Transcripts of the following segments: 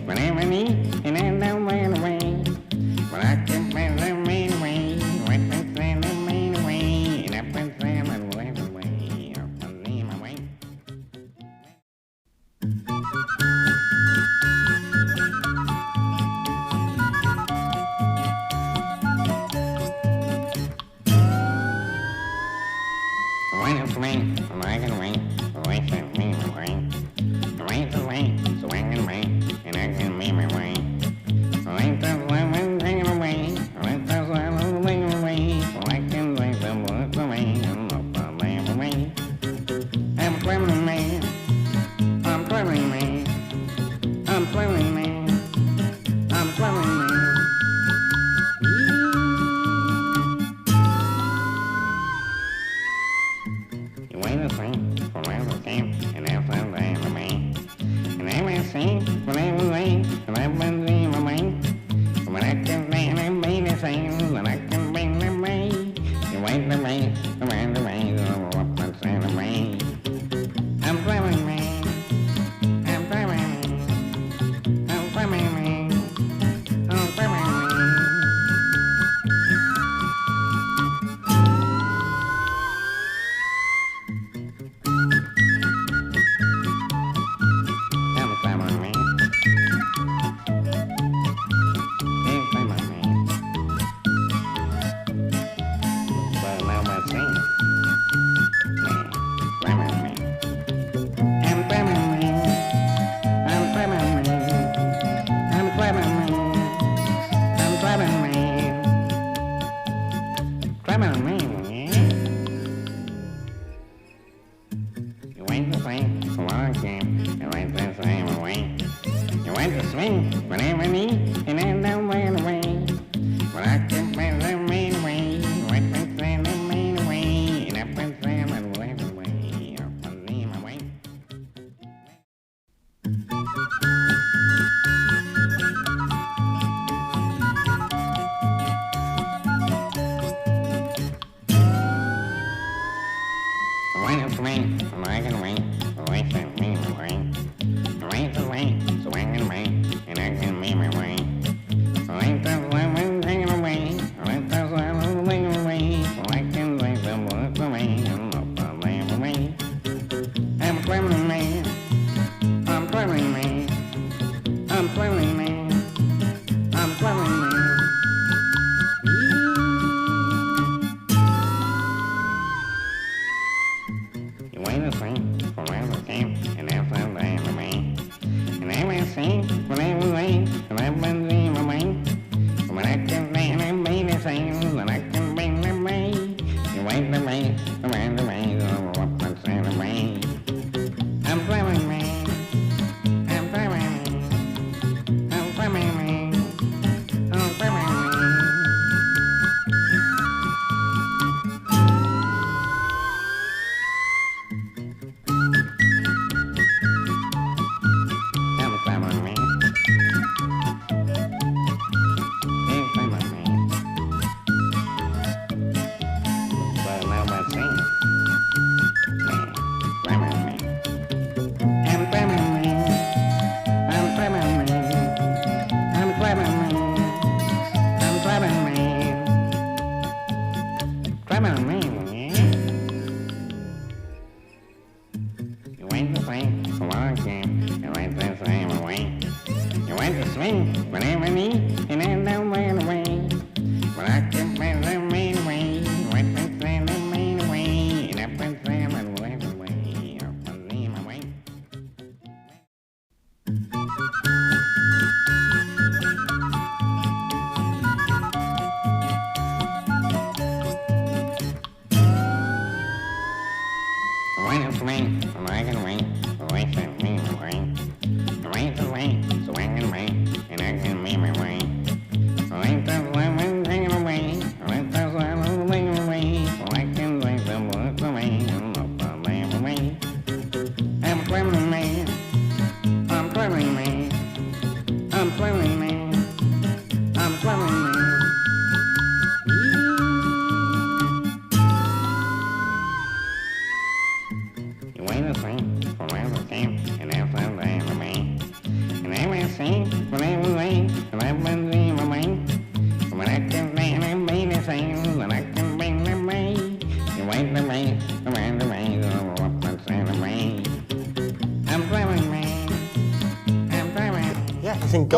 whenever I need, and I don't run away. But I can find the main way, what I find the main way, and I can find the way, up and leave my way. Wait up for me, I can wait, wait for me, wait away, so I can wait, and I can make my way. Wait till I'm taken away, wait till I'm taken away, so I can take the words away, and not the land away. I'm traveling man, I'm traveling man, I'm traveling man, I'm traveling man. You wait a second, for I will camp, and after that I'm man. And I will sing, when I will wait, and I will see my mind. When I can stand and be the same, and I can bring them away. You wait the way, the man, the way, up and stand away. I'm traveling man, I'm traveling man, I'm traveling man, I'm traveling man.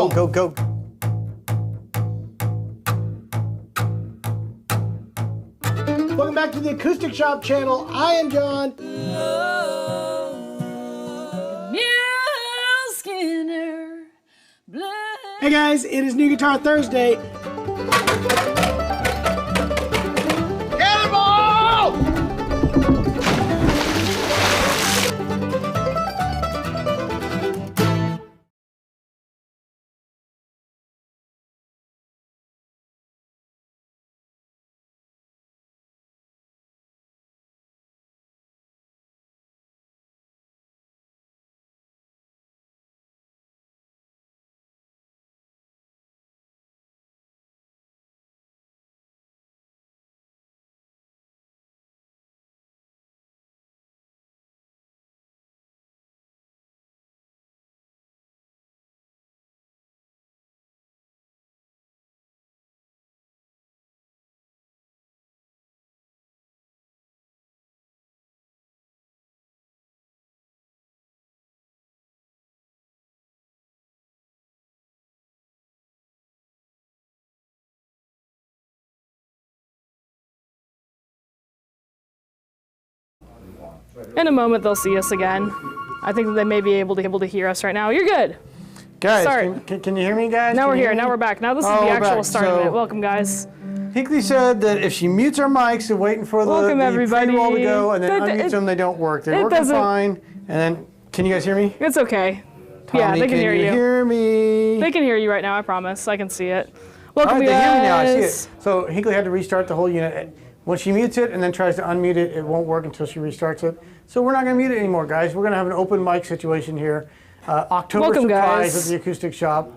go. Go, go, go. Welcome back to the Acoustic Shop channel. I am John. Hey guys, it is New Guitar Thursday. Cannonball! In a moment, they'll see us again. I think that they may be able to hear us right now. You're good. Guys, Sorry. can you hear me, guys? Now Can we're you here. hear me? Now we're back. Now this is Oh, the we're actual back. start of So- it. Welcome, guys. Hinkley said that if she mutes our mics and waiting for the Welcome, everybody. pre-roll to go and then It- unmutes it- them, they don't work. They're it working doesn't- fine. And then, can you guys hear me? It's okay. Yeah, Tommy, they can hear you. hear me? They can hear you right now. I promise. I can see it. All Welcome, right, you they hear me now. I see guys. it. So Hinkley had to restart the whole unit. When she mutes it and then tries to unmute it, it won't work until she restarts it. So we're not going to mute it anymore, guys. We're going to have an open mic situation here. October Welcome, surprise guys. at the Acoustic Shop,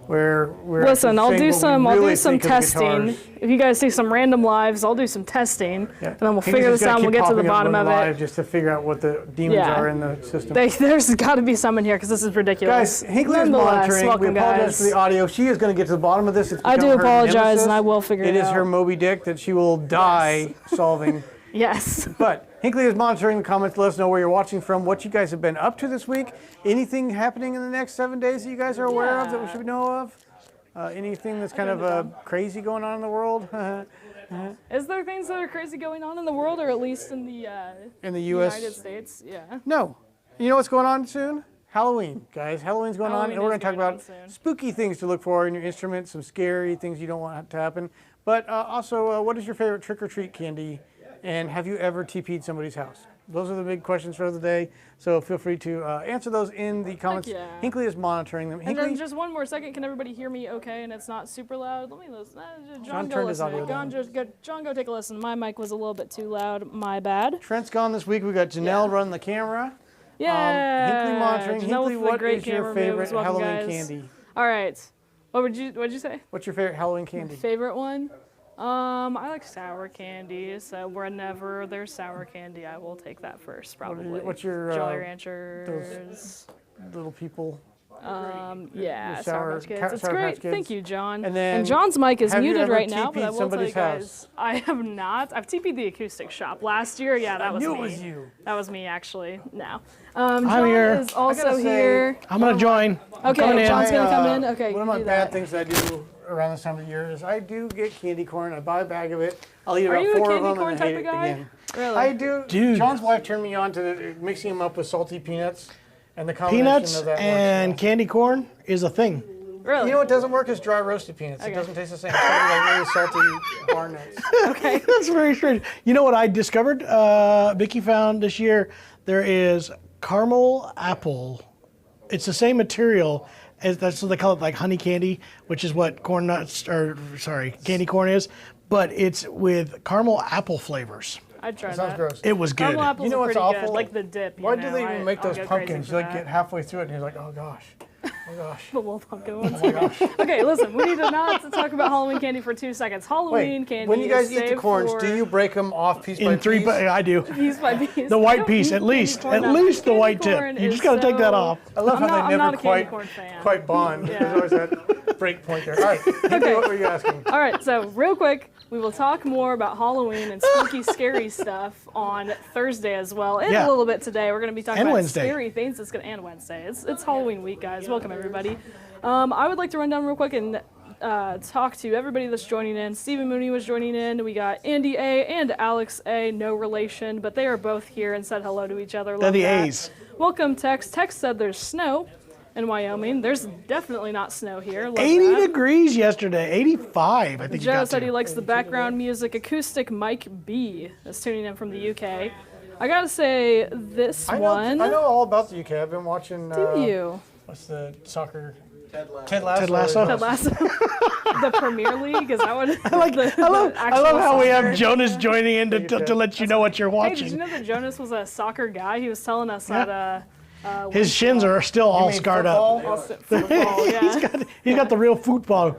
where we're Listen, I'll saying do what we some really testing. think of the guitars. If you guys see some random lives, I'll do some testing, Yeah. and then we'll Hinkley's figure just this out. gonna And we'll keep get to the popping up bottom when of we're it. live just to figure out what the demons Yeah. are in the system. There's got to be some in here because this is ridiculous. Guys, Hinkley is Nonetheless, monitoring. welcome, We apologize guys. for the audio. She is going to get to the bottom of this. It's I do become her apologize, nemesis. and I will figure it It is out. her Moby Dick that she will die solving. Yes. But Hinkley is monitoring the comments. Let us know where you're watching from, what you guys have been up to this week. Anything happening in the next 7 days that you guys are aware of that we should know of? Anything that's kind of crazy going on in the world? Is there things that are crazy going on in the world, or at least in the In the U.S.? United States? Yeah. No. You know what's going on soon? Halloween, guys. Halloween's going on, Halloween and we're is going to talk going on about soon. spooky things to look for in your instrument, some scary things you don't want to happen. But also, what is your favorite trick-or-treat candy, and have you ever TP'd somebody's house? Those are the big questions for the day, so feel free to answer those in the comments. yeah. Hinkley is monitoring them. And then Hinkley, just one more second. Can everybody hear me okay and it's not super loud? Let me listen. John, John go turned his listen. audio down. John, go take a listen. My mic was a little bit too loud. My bad. Trent's gone this week. We got Janelle running the camera. Yeah. Hinkley monitoring. Janelle with Hinkley, the what great is your camera favorite moves. Welcome, Halloween guys. candy? All right. What'd you say? What's your favorite Halloween candy? Favorite one? I like sour candy, so whenever there's sour candy, I will take that first, probably. What's your, Jolly Ranchers? Little people. Yeah, sour Sour Patch Kids. It's Sour great. Patch Kids. Thank you, John. And then, John's mic is have you muted ever right now, but I TP'd will tell you somebody's guys, house? I have not. I've TP'd the Acoustic Shop last year. Yeah, that was knew me. it was you. That was me, actually. No. John here. is also gotta say, here. I'm going to join. Okay, coming in. John's going to come in. Okay, One of you my do bad that. things that I do around this time of year is I do get candy corn. I buy a bag of it. I'll eat Are about you a 4 of candy them corn and then type hate of it guy? again. Really? I do. Dude. John's wife turned me on to mixing them up with salty peanuts, and the combination Peanuts of that and works. candy corn is a thing. Really? You know what doesn't work is dry roasted peanuts. Okay. It doesn't taste the same. It's like really salty bar nuts. Okay. That's very strange. You know what I discovered? Vicky found this year. There is caramel apple. It's the same material as that's what they call it, like honey candy, which is what corn nuts or sorry, candy corn is. But it's with caramel apple flavors. I'd try Sounds that. gross. It was good. Caramel apples You know are what's pretty awful? good, like the dip. You Why know, do they even make I'll those go crazy pumpkins? for You like that. get halfway through it and you're like, oh gosh, oh gosh. The little pumpkin ones. Okay, listen, we need to not talk about Halloween candy for 2 seconds. Halloween Wait, candy when you guys is eat the saved corns, for do you break them off piece by In three, piece? I do. piece by piece. The I white don't piece, eat at candy least, corn at now. least the Candy white tip. corn You is just got to take that so- off. I love I'm how not- they I'm never not a candy quite corn fan. quite bond. Yeah. There's always that break point there. All right, Hinkley, what were you asking? All right, so real quick, we will talk more about Halloween and spooky, scary stuff on Thursday as well, and Yeah. a little bit today. We're going to be talking And about Wednesday. scary things. And Wednesday. It's Halloween week, guys. Welcome everybody. I would like to run down real quick and talk to everybody that's joining in. Stephen Mooney was joining in. We got Andy A and Alex A, no relation, but they are both here and said hello to each other. They're Love the that. A's. Welcome, Tex. Tex said there's snow in Wyoming. There's definitely not snow here. Love 80 that. degrees yesterday. 85, I think. Joe said he likes the background music. Acoustic Mike B is tuning in from the UK. I gotta say, this I one. know all about the UK. I've been watching. Do you? What's the soccer? Ted Lasso. Ted Lasso. Ted Lasso. The Premier League? Is that what I love how we have Jonas joining in to let you know what you're Hey, did you watching. know that Jonas was a soccer guy? He was telling us that. His shins are still all mean scarred football? up. Football, yeah. He's got the real football.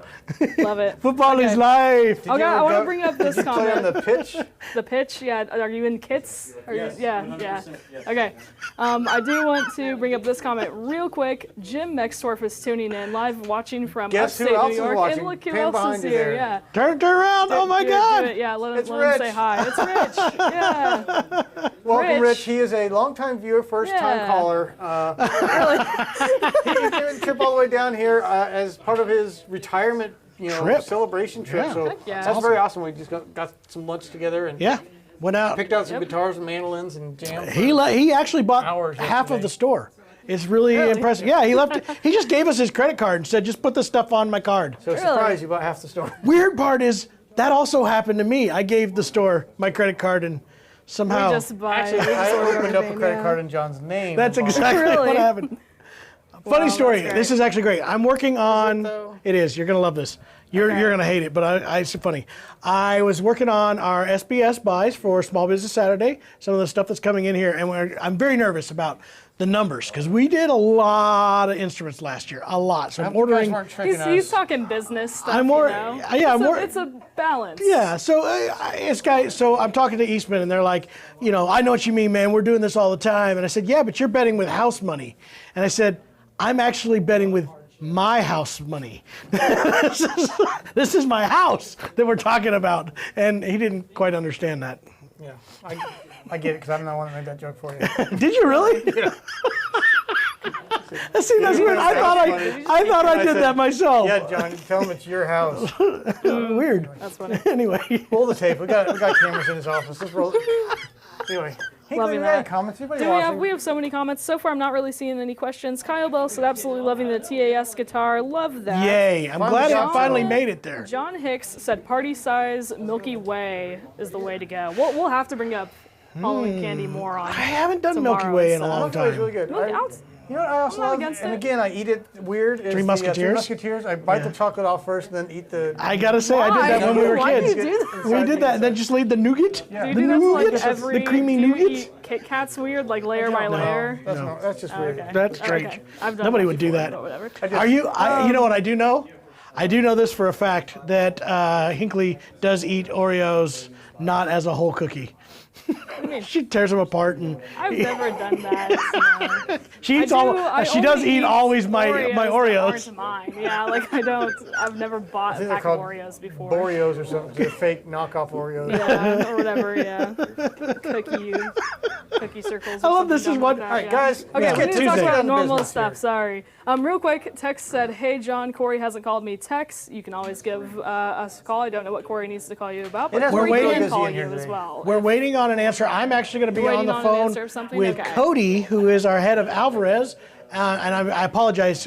Love it. Football is life. Okay, I want to bring up this Play on comment. the pitch. The pitch, yeah. Are you in kits? Yeah. Okay. I do want to bring up this comment real quick. Jim Mextorf is tuning in, live watching from Guess who upstate else New is York. watching? And look who Pan else behind is you here. there. Yeah. Turn around. Oh my Do God. it. Yeah, let It's him Rich. say hi. It's Rich. Yeah. Welcome, Rich. Rich. He is a longtime viewer, first-time Yeah. caller. Really? He did a trip all the way down here as part of his retirement, Trip. celebration trip. Yeah. So Heck yeah. that's very awesome. We just got some lunch together and Yeah. Went out. picked out some guitars and mandolins and jammed. He actually bought Hours half of yesterday. the store. It's really impressive. Yeah, he left. He just gave us his credit card and said, "Just put the stuff on my card." So surprised you bought half the store. Weird part is that also happened to me. I gave the store my credit card and somehow We just buy. Actually, we just I order opened up a everything, credit yeah. card in John's name. that's and bought it. exactly Really? what happened. Funny story. that's This great. is actually great. I'm working on. though? It is. You're gonna love this. You're gonna hate it, but it's funny. I was working on our SBS buys for Small Business Saturday. Some of the stuff that's coming in here, and I'm very nervous about the numbers because we did a lot of instruments last year, a lot. So I'm You guys ordering. weren't tricking He's us. talking business stuff. I'm more- You know? yeah, it's I'm more- it's a balance. Yeah, so so I'm talking to Eastman, and they're like, I know what you mean, man. We're doing this all the time. And I said, yeah, but you're betting with house money. And I said, I'm actually betting with my house money. This is my house that we're talking about. And he didn't quite understand that. Yeah, I get it because I'm the one that made that joke for you. Did you really? Yeah. See, that's weird. I thought I did that myself. Yeah, John, tell him it's your house. Weird. That's funny. Anyway. Roll the tape. We got cameras in his office. Let's roll. Anyway, hey, Loving Glenn, you got any that. comments? Anybody Do watching? we have so many comments. So far, I'm not really seeing any questions. Kyle Bell said, absolutely loving the TAS guitar. Love that. Yay. I'm glad John- I finally made it there. John Hicks said, party size Milky Way is the way to go. We'll have to bring up Halloween candy more on. I haven't done tomorrow, Milky Way in a so- long Milky Way's really time. good. Milky- I- I'll- You know what I also I'm not love? against And it. again, I eat it weird. is Three the, Musketeers? Three Musketeers. I bite the chocolate off first, and then eat the. I gotta say, I did that when we were Why kids. do you do that? We did that, and then just leave the nougat. Yeah. Do you The do that to, nougat, like every, the creamy do you nougat. eat Kit Kats weird, like layer by layer? That's just weird. Okay. That's strange. Okay. I've done Nobody that would do before, that. but whatever. Are you? You know what I do know? I do know this for a fact that Hinckley does eat Oreos not as a whole cookie. She tears them apart and I've never done that. So. she eats I she does only eat always my Oreos that Oreos. aren't mine. Yeah, like I've never bought a they're pack of called Oreos before. Oreos or something. They're fake knockoff Oreos. Yeah, or whatever. Yeah, cookie circles. I love this is what- All right, guys. Okay, let's we get need to talk Tuesday about down to normal business stuff. here. Sorry. Real quick, Tex said, "Hey John, Corey hasn't called me." Tex, you can always give us a call. I don't know what Corey needs to call you about, but has Corey been can busy call in here you as today. well. We're waiting on an answer. I'm actually going to be on Waiting the on an phone answer of something? with Okay. Cody, who is our head of Alvarez. And I apologize,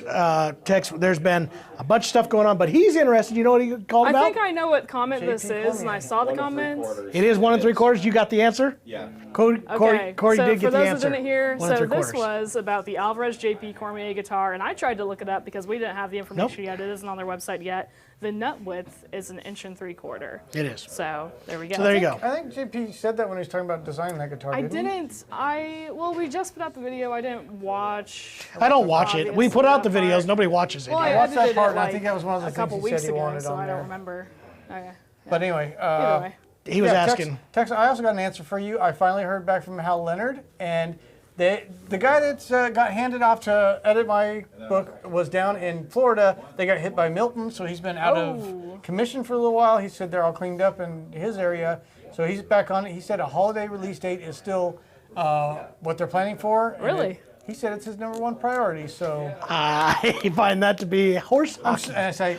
Tex. There's been a bunch of stuff going on, but he's interested. You know what he called I about? think I know what comment this is, and I saw the comments. It is 1 3/4. You got the answer? Yeah. Corey Okay, did so for get the those answer. that didn't hear, 1 so this 3/4. was about the Alvarez JP Cormier guitar, and I tried to look it up because we didn't have the information yet. It isn't on their website yet. The nut width is 1 3/4 inches. It is. So there we go. So there you go. I think JP said that when he was talking about designing that guitar. I didn't he? didn't. Well, we just put out the video. I didn't watch. I don't watch it. We put out the Obviously, videos. that Nobody watches it. Well, I I watched that edited part, it and I like think that was one of the a couple things he weeks said he ago, wanted so on I there. don't remember. Okay. But anyway, Either way. He was asking. Tex, I also got an answer for you. I finally heard back from Hal Leonard, and the guy that's got handed off to edit my book was down in Florida. They got hit by Milton, so he's been out of commission for a little while. He said they're all cleaned up in his area, so he's back on it. He said a holiday release date is still what they're planning for. and Really? He said it's his #1 priority. So I find that to be horse hockey.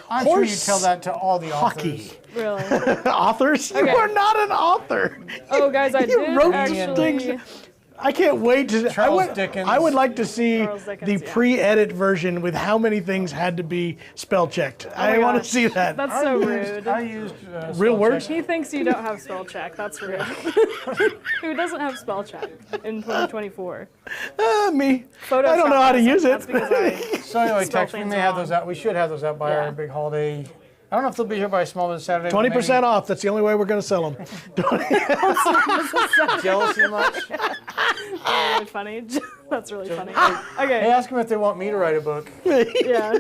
I'm sure you tell that to all the Hockey. authors. Really? Authors? Okay. You are not an author. Oh, guys, I You did wrote actually. things. I can't wait to. Charles Dickens. I would like to see Charles Dickens, the yeah. pre-edit version with how many things had to be spell checked. I want to gosh. see that. That's so rude. I used Real spell words? check. He thinks you don't have spell check. That's rude. Who doesn't have spell check in 2024? Me. Photoshop I don't know how to doesn't. use That's it. because I. So anyway, Spell text, we things may have wrong. those out. We should have those out by Yeah. our big holiday. I don't know if they'll be here by Small Business Saturday. but 20% off. That's the only way we're going to sell them. maybe Jealousy much? Really funny. That's really funny. Hey, Okay. ask them if they want me to write a book. Yeah.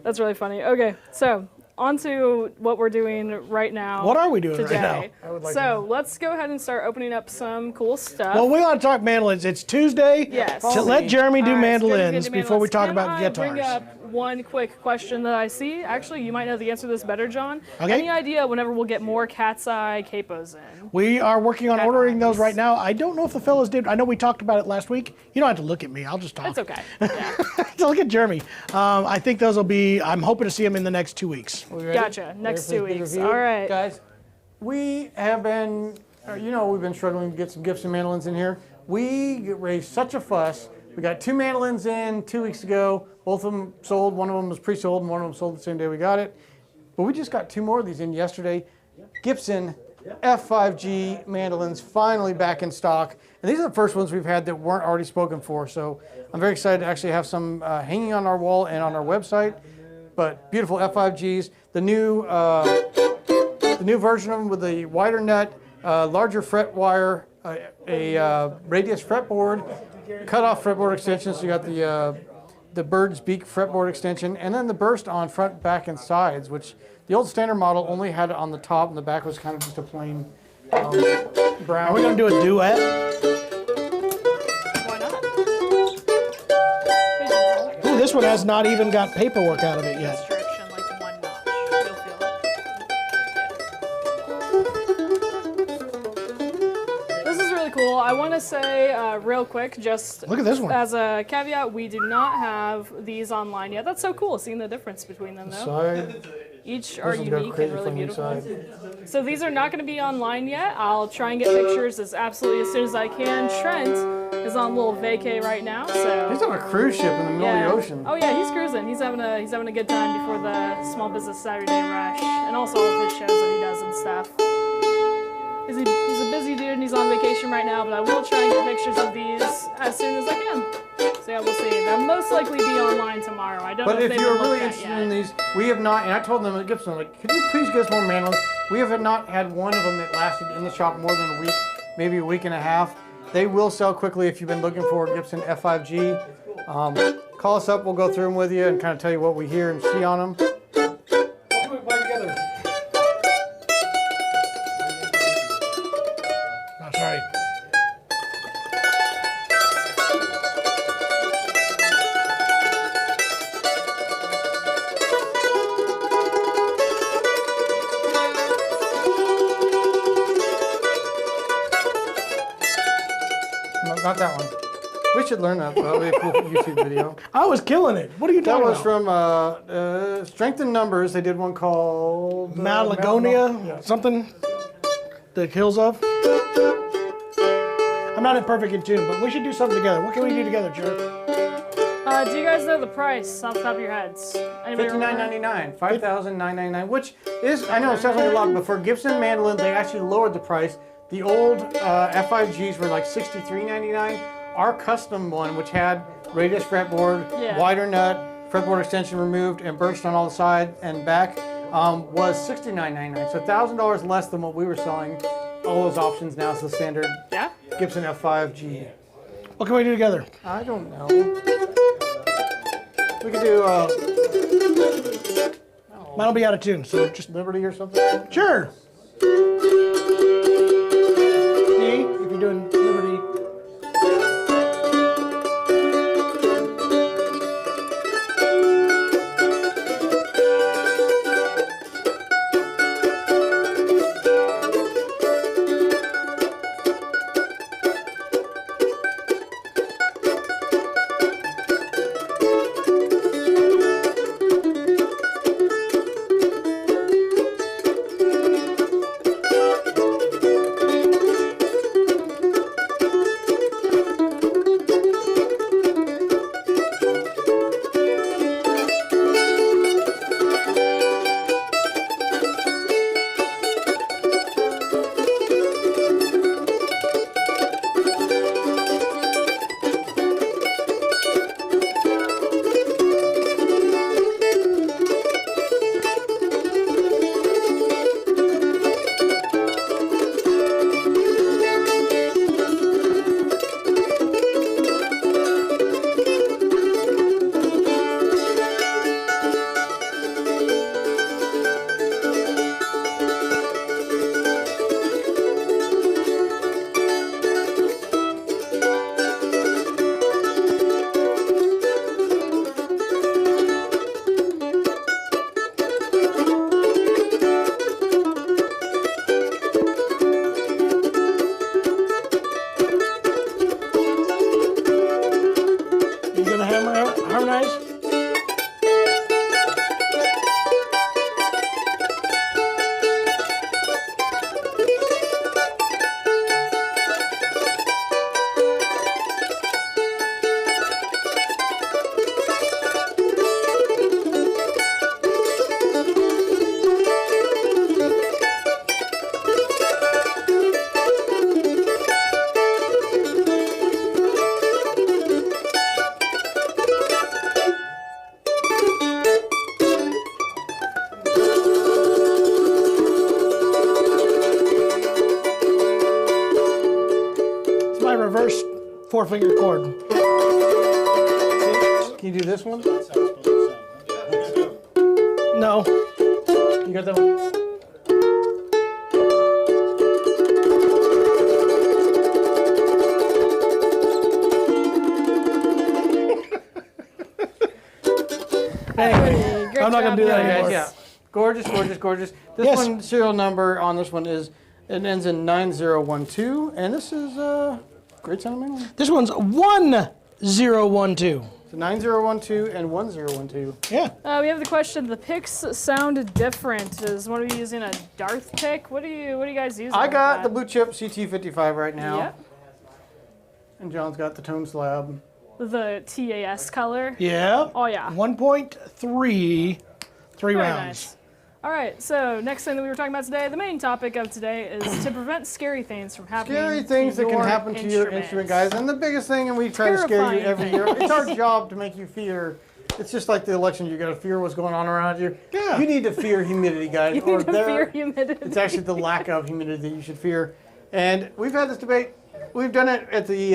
That's really funny. Okay, so on to what we're doing right now. What are we doing today. right now? I would like So let's go ahead and start opening up some cool stuff. Well, we want to talk mandolins. It's Tuesday. Yes. To let Jeremy do All right, so mandolins Jeremy, before we talk Can about I bring guitars. up one quick question that I see? Actually, you might know the answer to this better, John. Okay. Any idea whenever we'll get more cat's eye capos in? We are working on Cat ordering those eyes. right now. I don't know if the fellas did. I know we talked about it last week. You don't have to look at me. I'll just talk. It's okay. Yeah. Look at Jeremy. I think those will be. I'm hoping to see them in the next 2 weeks. We ready? Gotcha. Next Ready for 2 the big weeks. review? All right. Guys, we have been, we've been struggling to get some gifts and mandolins in here. We raised such a fuss. We got 2 mandolins in 2 weeks ago. Both of them sold. One of them was pre-sold and one of them sold the same day we got it. But we just got 2 more of these in yesterday. Gibson F5G mandolins finally back in stock. And these are the first ones we've had that weren't already spoken for. So I'm very excited to actually have some hanging on our wall and on our website. But beautiful F5Gs. The new version of them with the wider nut, larger fret wire, a radius fretboard, cut off fretboard extension. So you got the bird's beak fretboard extension, and then the burst on front, back, and sides, which the old standard model only had it on the top, and the back was kind of just a plain brown. Are we going to do a duet? Why not? Ooh, this one has not even got paperwork out of it yet. Restriction, like 1 notch. You'll feel it. This is really cool. I want to say real quick, just Look at this one. as a caveat, we do not have these online yet. That's so cool, seeing the difference between them though. Side. Each are This will go unique and crazy really from beautiful. inside. So these are not going to be online yet. I'll try and get pictures as absolutely as soon as I can. Trent is on a little vacay right now, so He's on a cruise ship in the middle of the ocean. Oh yeah, he's cruising. He's having a good time before the Small Business Saturday rush, and also all of his shows that he does and stuff. He's a busy dude and he's on vacation right now, but I will try and get pictures of these as soon as I can. So yeah, we'll see. They'll most likely be online tomorrow. I don't know But if if they've you're been really looked at interested yet. in these, we have not, and I told them at Gibson, like, could you please get us more mandolins? We have not had one of them that lasted in the shop more than a week, maybe a week and a half. They will sell quickly if you've been looking for Gibson F5G. Call us up, we'll go through them with you and kind of tell you what we hear and see on them. Oh, sorry. No, not that one. We should learn that. That'll be a cool YouTube video. I was killing it. What are you That talking was about? from Strength in Numbers. They did one called Malagonia, Yeah. something? The Hills of? I'm not in perfect in tune, but we should do something together. What can we do together, Jerry? Do you guys know the price off the top of your heads? Anybody remember? $59.99, $5,999, which is, I know it sounds like a lot, but for Gibson mandolin, they actually lowered the price. The old F5Gs were like $63.99. Our custom one, which had radius fretboard, Yeah. wider nut, fretboard extension removed, and burst on all the side and back, was $69.99. So $1,000 less than what we were selling. All those options now is the standard Yeah? Gibson F5G. What can we do together? I don't know. We could do Mine'll be out of tune, so just Liberty or something. sure. D, if you're doing Liberty. 4-finger chord. Can you do this one? No. You got that one? Anyway, Great I'm not going to do job, that guys. anymore. Yeah. Gorgeous, gorgeous, gorgeous. This Yes. one, serial number on this one is, it ends in 9012, and this is great sound mandolin. This one's 1012. So 9012 and 1012. Yeah. We have the question. The picks sound different. Is one of you using a Darth pick? What do you guys using? I with got the that? blue chip CT55 right now, Yep. and John's got the tone slab. The TAS color. Yeah. Oh yeah. 1.3, 3 Very rounds. nice. All right. So next thing that we were talking about today, the main topic of today is to prevent scary things from happening. Scary things to that can your happen to your instrument, guys. And the biggest thing, and we try to scare you every Terrifying year, it's our job to make you fear. It's just like the election. You got to fear what's going on around you. Yeah. You need to fear humidity, guys. You need to fear humidity. It's actually the lack of humidity that you should fear. And we've had this debate. We've done it at the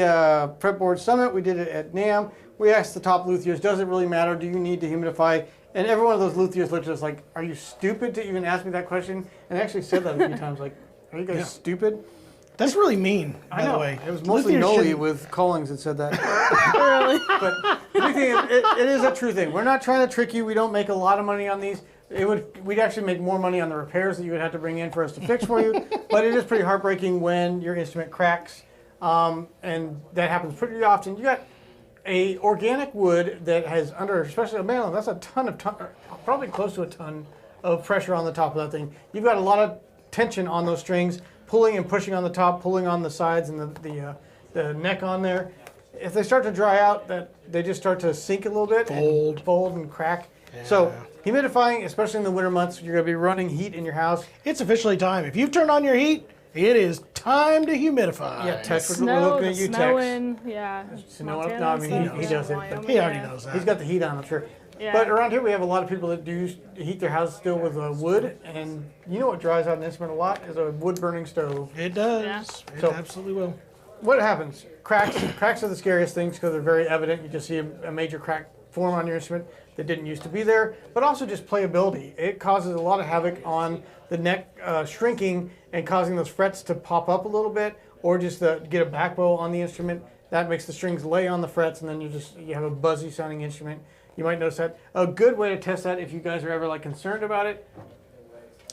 Fretboard Summit. We did it at NAMM. We asked the top luthiers, does it really matter? Do you need to humidify? And every one of those luthiers looked at us like, are you stupid to even ask me that question? And I actually said that a few times, like, are you guys stupid? That's really mean, by the way. It was mostly Luthiers Noli shouldn't- with Collings that said that. Really? But the big thing is, it is a true thing. We're not trying to trick you. We don't make a lot of money on these. We'd actually make more money on the repairs that you would have to bring in for us to fix for you. But it is pretty heartbreaking when your instrument cracks, and that happens pretty often. You got a organic wood that has under, especially a mandolin, that's a ton, probably close to a ton of pressure on the top of that thing. You've got a lot of tension on those strings, pulling and pushing on the top, pulling on the sides and the neck on there. If they start to dry out, they just start to sink a little bit, fold and crack. Yeah. So humidifying, especially in the winter months, you're going to be running heat in your house. It's officially time. If you've turned on your heat, it is time to humidify. Yeah, Tex, we're Snow, looking the at you, Tex. snowing, yeah. Snow, Montana no, I and mean, stuff, he yeah, does it, but Wyoming, He already yeah. knows that. He's got the heat on, I'm sure. Yeah. But around here, we have a lot of people that do heat their house still with wood, and you know what dries out an instrument a lot is a wood burning stove. It does. Yeah. It So- absolutely will. What happens? Cracks are the scariest things because they're very evident. You just see a major crack form on your instrument that didn't used to be there, but also just playability. It causes a lot of havoc on the neck shrinking and causing those frets to pop up a little bit, or just get a back bow on the instrument. That makes the strings lay on the frets, and then you have a buzzy sounding instrument. You might notice that. A good way to test that, if you guys are ever like concerned about it,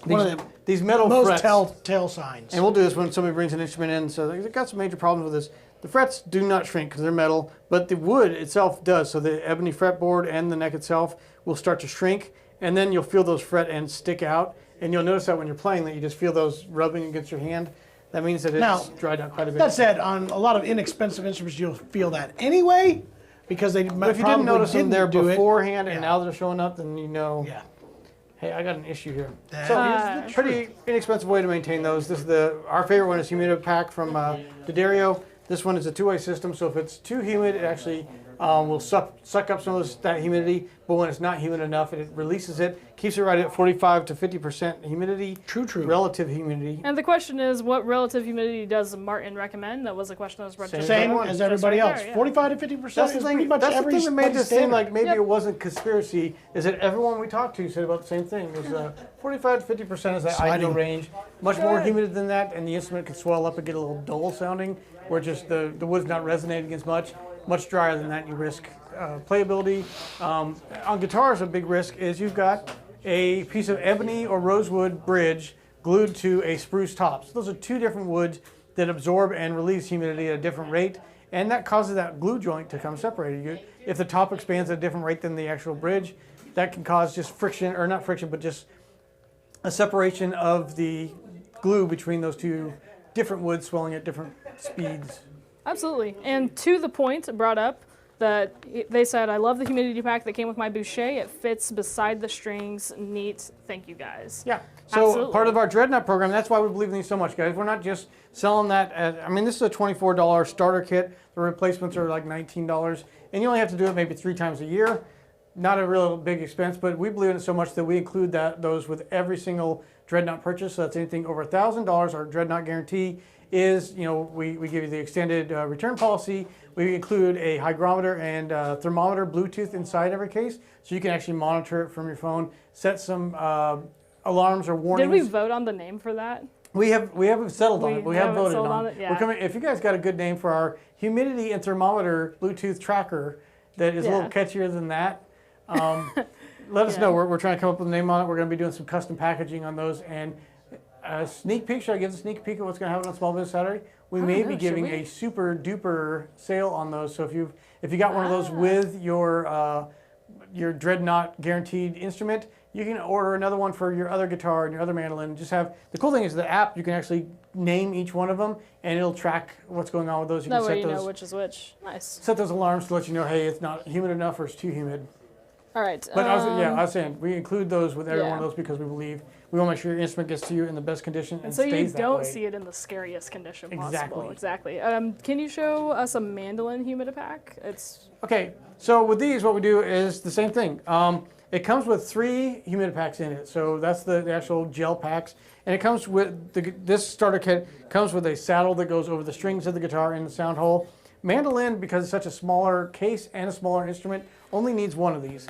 One of the these metal most frets. telltale signs. And we'll do this when somebody brings an instrument in. So they've got some major problems with this. The frets do not shrink because they're metal, but the wood itself does. So the ebony fretboard and the neck itself will start to shrink, and then you'll feel those fret ends stick out. And you'll notice that when you're playing that you just feel those rubbing against your hand. That means that it's Now, dried out quite a bit. That said, on a lot of inexpensive instruments, you'll feel that anyway, because they But if you didn't probably notice them there do it. beforehand and Yeah. now they're showing up, then you know, Yeah. hey, I got an issue here. That So is the pretty inexpensive way to maintain those. This is our favorite one is Humidipack from D'Addario. This one is a two-way system, so if it's too humid, it actually will suck up some of that humidity. But when it's not humid enough, it releases it, keeps it right at 45 to 50% humidity. True. Relative humidity. And the question is, what relative humidity does Martin recommend? That was a question that was brought to Same one. as Just everybody right else. there, yeah. 45 to 50% That's the is thing. pretty much That's the every thing that made this seem standard. like maybe Yep. it wasn't conspiracy. Is that everyone we talked to said about the same thing? It was 45 to 50% is that ideal Sliding. range. Much more humid than that, and the instrument could swell up and get a little dull sounding, where just the wood's not resonating as much. Much drier than that, and you risk playability. On guitars, a big risk is you've got a piece of ebony or rosewood bridge glued to a spruce top. So those are two different woods that absorb and release humidity at a different rate, and that causes that glue joint to come separated. If the top expands at a different rate than the actual bridge, that can cause just friction, or not friction, but just a separation of the glue between those two different woods swelling at different speeds. Absolutely. And to the point brought up that they said, I love the humidity pack that came with my Boucher. It fits beside the strings. Neat. Thank you, guys. Yeah. So Absolutely. part of our Dreadnought program, that's why we believe in these so much, guys. We're not just selling that at, I mean, this is a $24 starter kit. The replacements are like $19, and you only have to do it maybe 3 times a year. not a real big expense, but we believe in it so much that we include those with every single Dreadnought purchase. So that's anything over $1,000. Our Dreadnought guarantee is, we give you the extended return policy. We include a hygrometer and thermometer Bluetooth inside every case, so you can actually monitor it from your phone, set some alarms or warnings. Did we vote on the name for that? We haven't settled on it. We have voted on it. Yeah. We're coming. If you guys got a good name for our humidity and thermometer Bluetooth tracker that is a little catchier than that, let us know. We're trying to come up with a name on it. We're going to be doing some custom packaging on those. And a sneak peek. Should I give a sneak peek of what's going to happen on Small Business Saturday? We may be giving a super duper sale on those. So if you got one of those with your Dreadnought guaranteed instrument, you can order another one for your other guitar and your other mandolin. Just have the cool thing is the app. You can actually name each one of them, and it'll track what's going on with those. You can set you those, know which is which. Nice. Set those alarms to let you know, hey, it's not humid enough or it's too humid. All right. But I was saying we include those with every one of those because we believe we want to make sure your instrument gets to you in the best condition and so stays that way. you don't see it in the scariest condition possible. Exactly. Can you show us a Mandolin Humidipack? It's okay. So with these, what we do is the same thing. It comes with 3 humidipacks in it. So that's the actual gel packs. And it comes with, this starter kit comes with a saddle that goes over the strings of the guitar in the sound hole. Mandolin, because it's such a smaller case and a smaller instrument, only needs one of these.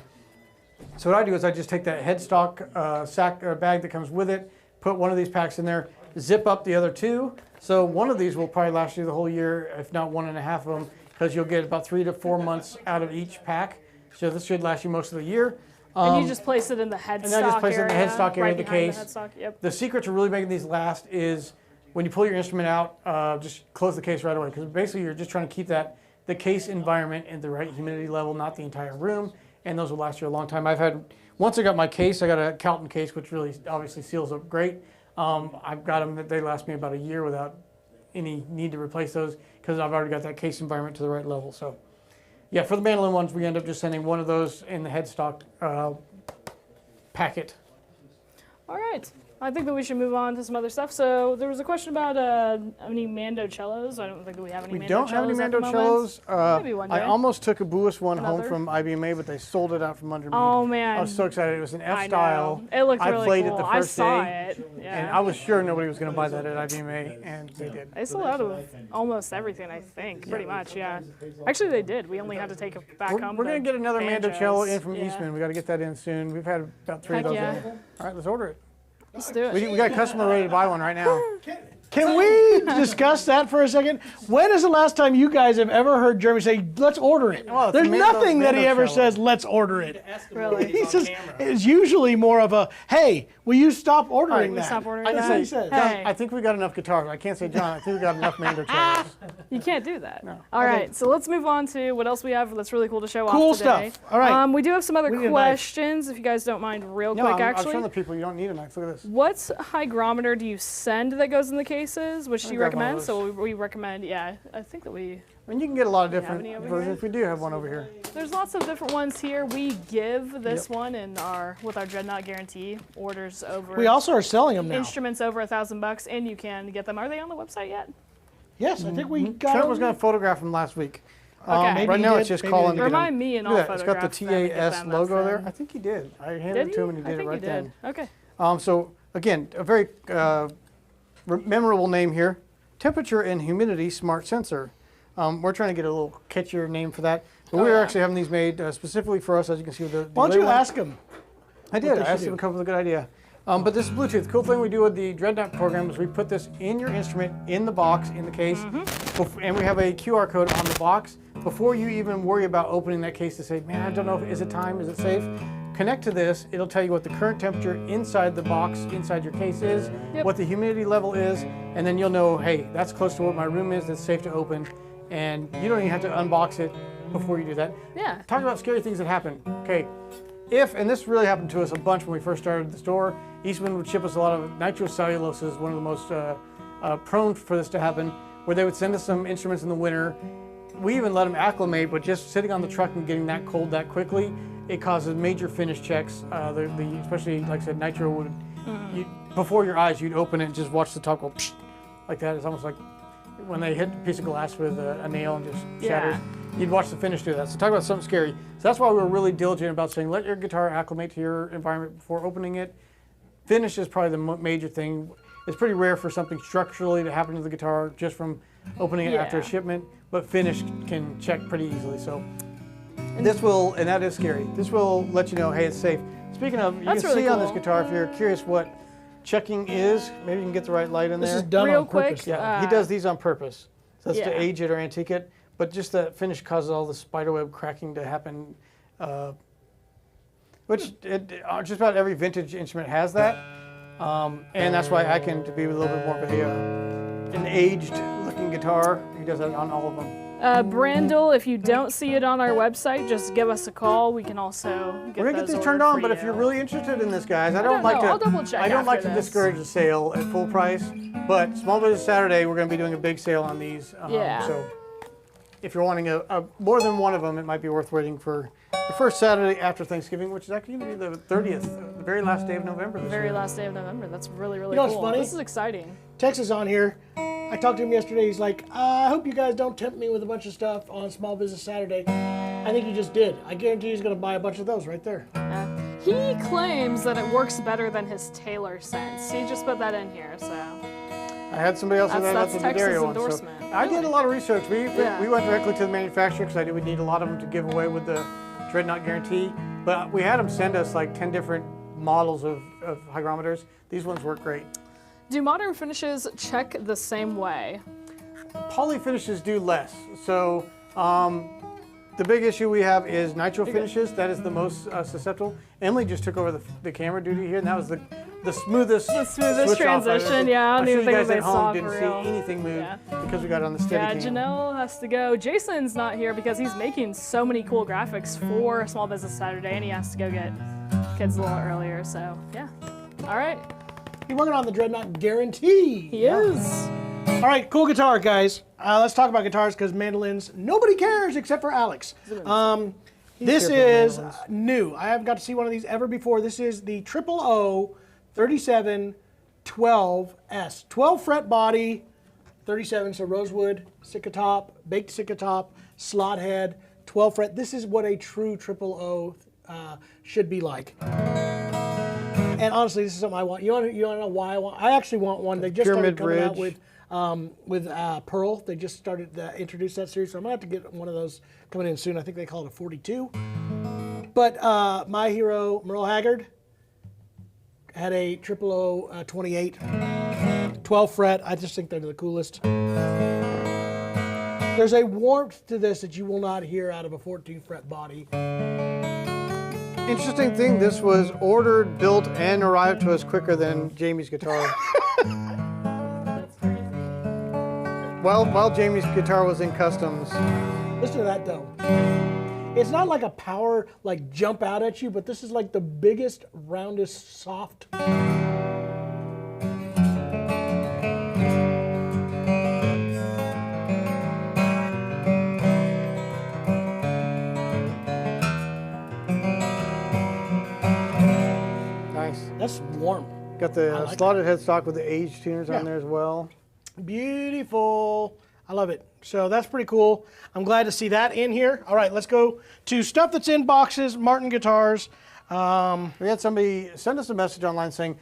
So what I do is I just take that headstock sack or bag that comes with it, put one of these packs in there, zip up the other 2. So one of these will probably last you the whole year, if not 1.5 of them, because you'll get about 3 to 4 months out of each pack. So this should last you most of the year. And you just place it in the headstock area. And then just place it in the headstock area of the case. The headstock, yep. The secret to really making these last is when you pull your instrument out, just close the case right away. Because basically you're just trying to keep the case environment in the right humidity level, not the entire room. And those will last you a long time. Once I got my case, I got a Calton case, which really obviously seals up great. I've got them, they last me about a year without any need to replace those because I've already got that case environment to the right level. So. Yeah, for the mandolin ones, we end up just sending one of those in the headstock packet. All right. I think that we should move on to some other stuff. So there was a question about any Mando cellos. I don't think that we have any Mando cellos. We don't have any Mando cellos. Maybe one day. I almost took a Buis one home from IBMA, but they sold it out from under me. Oh, man. I was so excited. It was an F style. It looked really cool. I played it the first day. I saw it. Yeah. And I was sure nobody was going to buy that at IBMA, and they did. They sold out of almost everything, I think, pretty much, yeah. Actually, they did. We only had to take it back home. We're going to get another Mando cello in from Eastman. We got to get that in soon. We've had about 3 of those in. All right, let's order it. Let's do it. We got a customer ready to buy one right now. Can we discuss that for a second? When is the last time you guys have ever heard Jeremy say, let's order it? Well, there's nothing that he ever says, let's order it. Really? He says, it's usually more of a, hey, will you stop ordering that? Stop ordering That's that. what he says. Hey. I think we got enough guitars. I can't say John. I think we got enough Mando cellos. You can't do that. No. All right, so let's move on to what else we have that's really cool to show Cool off today. stuff. All right. We do have some other questions, if you guys don't mind, real quick, I'm actually. showing the people you don't need a knife. Look at this. What hygrometer do you send that goes in the cases? Which do you grab one of recommend? those. So we recommend, I think that we... I mean, you can get a lot of have different any over versions. here? We do have one over here. There's lots of different ones here. We give this one in with our Dreadnought guarantee orders over. We also are selling them now. Instruments over $1,000, and you can get them. Are they on the website yet? Yes, I think we got Trent them. was going to photograph them last week. Okay. Maybe Right he now did, it's just maybe calling. he to get them. Remind me and I'll Look at that. photograph It's got them and the get TAS them. logo That's there. fine. I think he did. I handed Did it to him and he I did it think right he did. then. Okay. So again, a very memorable name here. Temperature and humidity smart sensor. We're trying to get a little catchier name for that. But we're actually having these made specifically for us, as you can see with the Why don't you label. ask him? I did. I asked him to come up with a good idea. But this is Bluetooth. The cool thing we do with the Dreadnought program is we put this in your instrument, in the box, in the case, and we have a QR code on the box. Before you even worry about opening that case to say, man, I don't know, is it time, is it safe? Connect to this, it'll tell you what the current temperature inside the box, inside your case is, what the humidity level is, and then you'll know, hey, that's close to what my room is, that's safe to open, and you don't even have to unbox it before you do that. Yeah. Talk about scary things that happen. Okay, and this really happened to us a bunch when we first started the store, Eastman would ship us a lot of nitrocellulose is one of the most prone for this to happen, where they would send us some instruments in the winter. We even let them acclimate, but just sitting on the truck and getting that cold that quickly, it causes major finish checks. Especially, like I said, nitro would, before your eyes, you'd open it and just watch the top go psh, like that. It's almost like when they hit a piece of glass with a nail and just shatters. you'd watch the finish do that. So talk about something scary. So that's why we were really diligent about saying let your guitar acclimate to your environment before opening it. Finish is probably the major thing. It's pretty rare for something structurally to happen to the guitar just from opening it after a shipment, but finish can check pretty easily. So this will, and that is scary, this will let you know, hey, it's safe. Speaking of, you can see on this guitar, if you're curious what checking is, maybe you can get the right light in there. This is done Real on purpose. quick, Yeah, he does these on purpose. So that's to age it or antique it. But just the finish causes all the spiderweb cracking to happen, which just about every vintage instrument has that. And that's why I can be a little bit more of an aged looking guitar. He does that on all of them. Brandel, if you don't see it on our website, just give us a call. We can also get We're gonna get these turned on, but if you're really interested in this, guys, I don't like to discourage a sale at full price. But Small Business Saturday, we're gonna be doing a big sale on these. So if you're wanting a more than one of them, it might be worth waiting for the first Saturday after Thanksgiving, which is actually going to be the 30th, the very last day of November this year. Last day of November. That's really, really You know cool. what's funny? This is exciting. Tex is on here. I talked to him yesterday. He's like, I hope you guys don't tempt me with a bunch of stuff on Small Business Saturday. I think he just did. I guarantee he's going to buy a bunch of those right there. He claims that it works better than his Taylor scents. He just put that in here, so. I had somebody else say that about the Texas one. endorsement. So I did a lot of research. We went directly to the manufacturer because I knew we'd need a lot of them to give away with the Dreadnought guarantee. But we had them send us like 10 different models of hygrometers. These ones work great. Do modern finishes check the same way? Poly finishes do less. So the big issue we have is nitro finishes. That is the most susceptible. Emily just took over the camera duty here, and that was the smoothest transition. Yeah, I don't even think they saw didn't for see real. anything move because we got it on the steady cam. Janelle has to go. Jason's not here because he's making so many cool graphics for Small Business Saturday, and he has to go get kids a little earlier. So yeah, all right. He's working on the Dreadnought guarantee. He is. All right, cool guitar, guys. Let's talk about guitars because mandolins, nobody cares except for Alex. This is new. I haven't got to see one of these ever before. This is the 000 3712S. 12 fret body, 37, so rosewood, Sitka top, baked Sitka top, slot head, 12 fret. This is what a true 000 should be like. And honestly, this is something I want. You want to know why I want? I actually want one. They just started coming out with Pearl. They just started to introduce that series, so I'm gonna have to get one of those coming in soon. I think they call it a 42. But my hero Merle Haggard had a 000 28, 12 fret. I just think they're the coolest. There's a warmth to this that you will not hear out of a 14 fret body. Interesting thing, this was ordered, built, and arrived to us quicker than Jamie's guitar. While Jamie's guitar was in customs. Listen to that though. It's not like a power like jump out at you, but this is like the biggest, roundest, soft. Nice. That's warm. Got the slotted headstock with the age tuners on there as well. Beautiful. I love it. So that's pretty cool. I'm glad to see that in here. All right, let's go to stuff that's in boxes, Martin guitars. We had somebody send us a message online saying,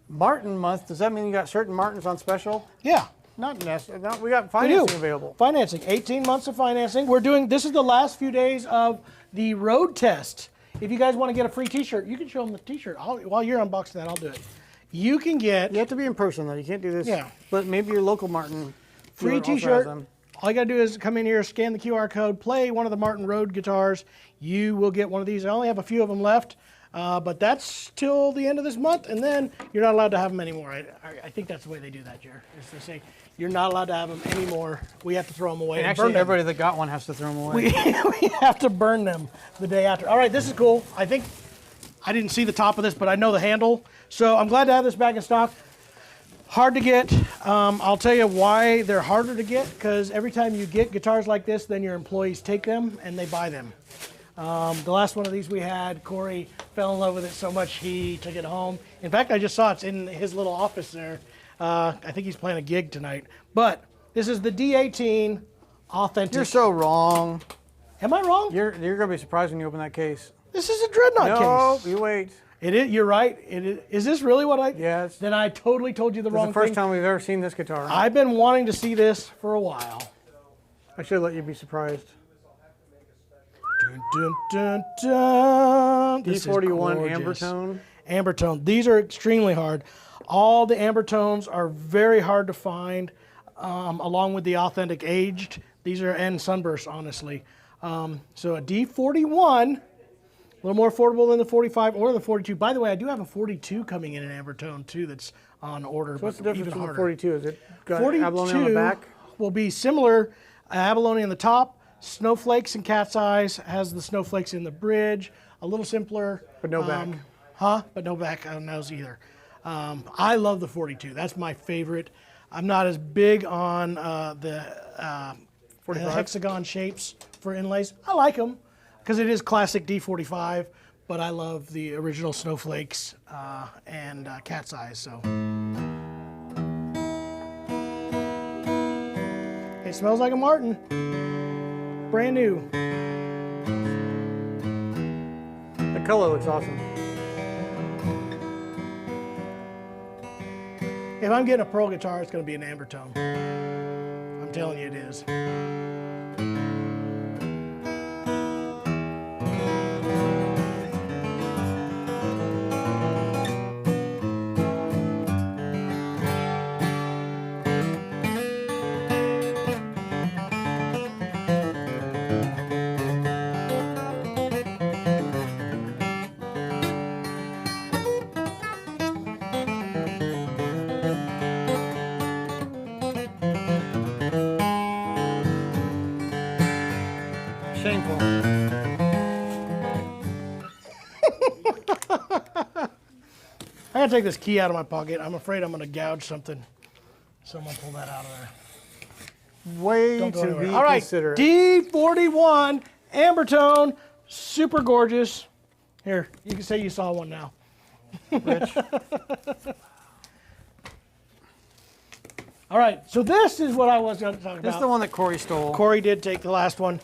Martin month, does that mean you got certain Martins on special? Yeah. Not necessarily. We got financing available. Financing, 18 months of financing. This is the last few days of the road test. If you guys want to get a free t-shirt, you can show them the t-shirt. While you're unboxing that, I'll do it. You can get... You have to be in person though, you can't do this. Yeah. But maybe your local Martin. Free t-shirt. All you gotta do is come in here, scan the QR code, play one of the Martin Road guitars. You will get one of these. I only have a few of them left, but that's till the end of this month, and then you're not allowed to have them anymore. I think that's the way they do that, Jer. Is they say you're not allowed to have them anymore. We have to throw them away. And actually, everybody that got one has to throw them away. We have to burn them the day after. All right, this is cool. I think I didn't see the top of this, but I know the handle. So I'm glad to have this back in stock. Hard to get. I'll tell you why they're harder to get, because every time you get guitars like this, then your employees take them and they buy them. The last one of these we had, Corey fell in love with it so much he took it home. In fact, I just saw it's in his little office there. I think he's playing a gig tonight. But this is the D18 Authentic. You're so wrong. Am I wrong? You're gonna be surprised when you open that case. This is a dreadnought No, case. you wait. It is. You're right. It is. Is this really what I? Yes. Then I totally told you the wrong It's the first thing. time we've ever seen this guitar. I've been wanting to see this for a while. I should let you be surprised. Dun, dun, dun, dun. This is D41 amber gorgeous. tone. Amber tone. These are extremely hard. All the amber tones are very hard to find, along with the authentic aged. These are and sunburst, honestly. So a D41, a little more affordable than the 45 or the 42. By the way, I do have a 42 coming in amber tone too. That's on order. So what's the but difference even from the harder. 42? Is it got 42 abalone on the back? will be similar. Abalone on the top, snowflakes and cat's eyes. Has the snowflakes in the bridge. A little simpler. But no back. But no back on those either. I love the 42. That's my favorite. I'm not as big on the 45? hexagon shapes for inlays. I like them because it is classic D45, but I love the original snowflakes and cat's eyes. So it smells like a Martin, brand new. The color looks awesome. If I'm getting a pearl guitar, it's going to be an amber tone. I'm telling you, it is. Shameful. I gotta take this key out of my pocket. I'm afraid I'm gonna gouge something. So I'm gonna pull that out of there. Way Don't go to anywhere. be All right, considerate. D41, amber tone, super gorgeous. Here, you can say you saw one now. Rich. All right, so this is what I was going to talk This is about. the one that Corey stole. Corey did take the last one.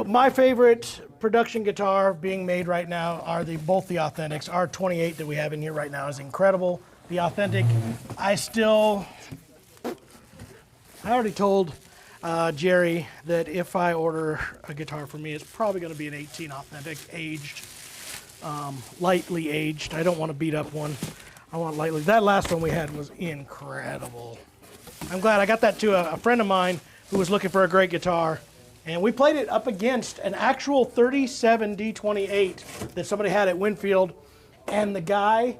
My favorite production guitar being made right now are both the Authentics. Our 28 that we have in here right now is incredible. The Authentic, I already told Jerry that if I order a guitar for me, it's probably going to be an 18 Authentic, aged, lightly aged. I don't want to beat up one. I want lightly. That last one we had was incredible. I'm glad I got that to a friend of mine who was looking for a great guitar. And we played it up against an actual 37 D28 that somebody had at Winfield. And the guy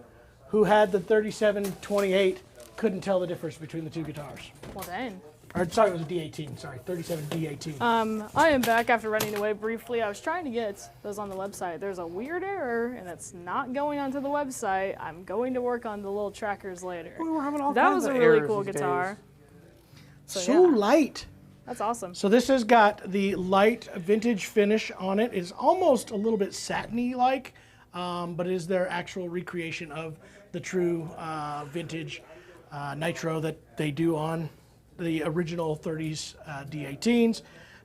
who had the 37 28 couldn't tell the difference between the two guitars. Well, dang. Or sorry, it was a D18. Sorry, 37 D18. I am back after running away briefly. I was trying to get those on the website. There's a weird error, and it's not going onto the website. I'm going to work on the little trackers later. We were having all That kinds was a of really errors cool these guitar. days. So yeah. light. That's awesome. So this has got the light vintage finish on it. It's almost a little bit satiny like, but it is their actual recreation of the true vintage nitro that they do on the original 30s D18s.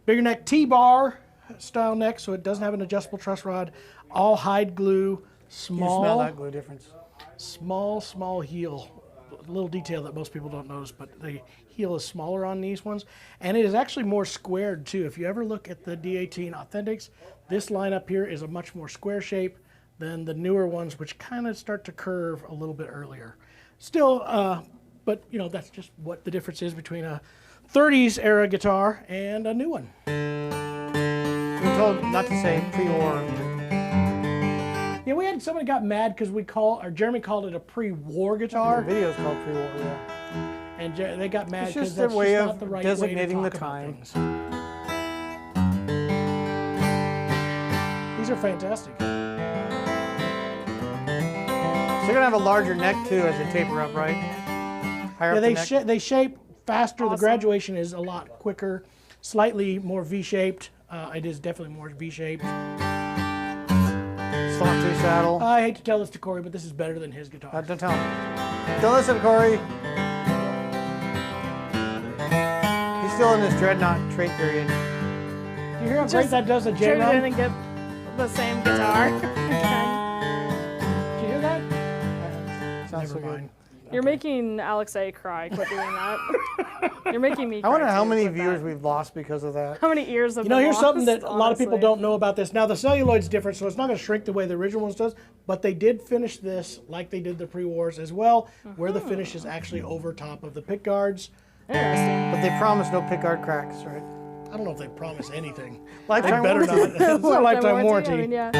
Bigger neck T-bar style neck, so it doesn't have an adjustable truss rod. All hide glue, You small, smell that glue difference. small heel. A little detail that most people don't notice, but the heel is smaller on these ones. And it is actually more squared too. If you ever look at the D18 Authentics, this line up here is a much more square shape than the newer ones, which kind of start to curve a little bit earlier. Still, but you know, that's just what the difference is between a 30s era guitar and a new one. We're told not to say pre-war. Yeah, we had somebody got mad because Jeremy called it a pre-war The guitar, video's called pre-war, yeah. and they got mad It's because just that's a way just of not the right designating way the to talk about time. things. These are fantastic. So you're gonna have a larger neck too as they taper up, right? Higher Yeah, up the neck. they shape faster. The Awesome. graduation is a lot quicker, slightly more V-shaped. It is definitely more V-shaped. Slot two saddle. I hate to tell this to Corey, but this is better than his guitar. Don't tell him. Don't listen, Corey. He's still in this dreadnought trait period. You hear how great that does a J Trade it in run? and get the same guitar. Did you hear that? Sounds so Never good. mind. You're making Alex A cry. Quit doing that. You're making me I cry. wonder how too. many Quit viewers that. we've lost because of that. How many ears have You know, been here's something lost, that a lot of people honestly. don't know about this. Now, the celluloid's different, so it's not going to shrink the way the original ones does, but they did finish this like they did the pre-wars as well, where the finish is actually over top of the pick guards. Interesting. But they promise no pickguard cracks, right? I don't know if they promise anything. Lifetime They better warranty. not. It's not a lifetime I warranty. mean, yeah.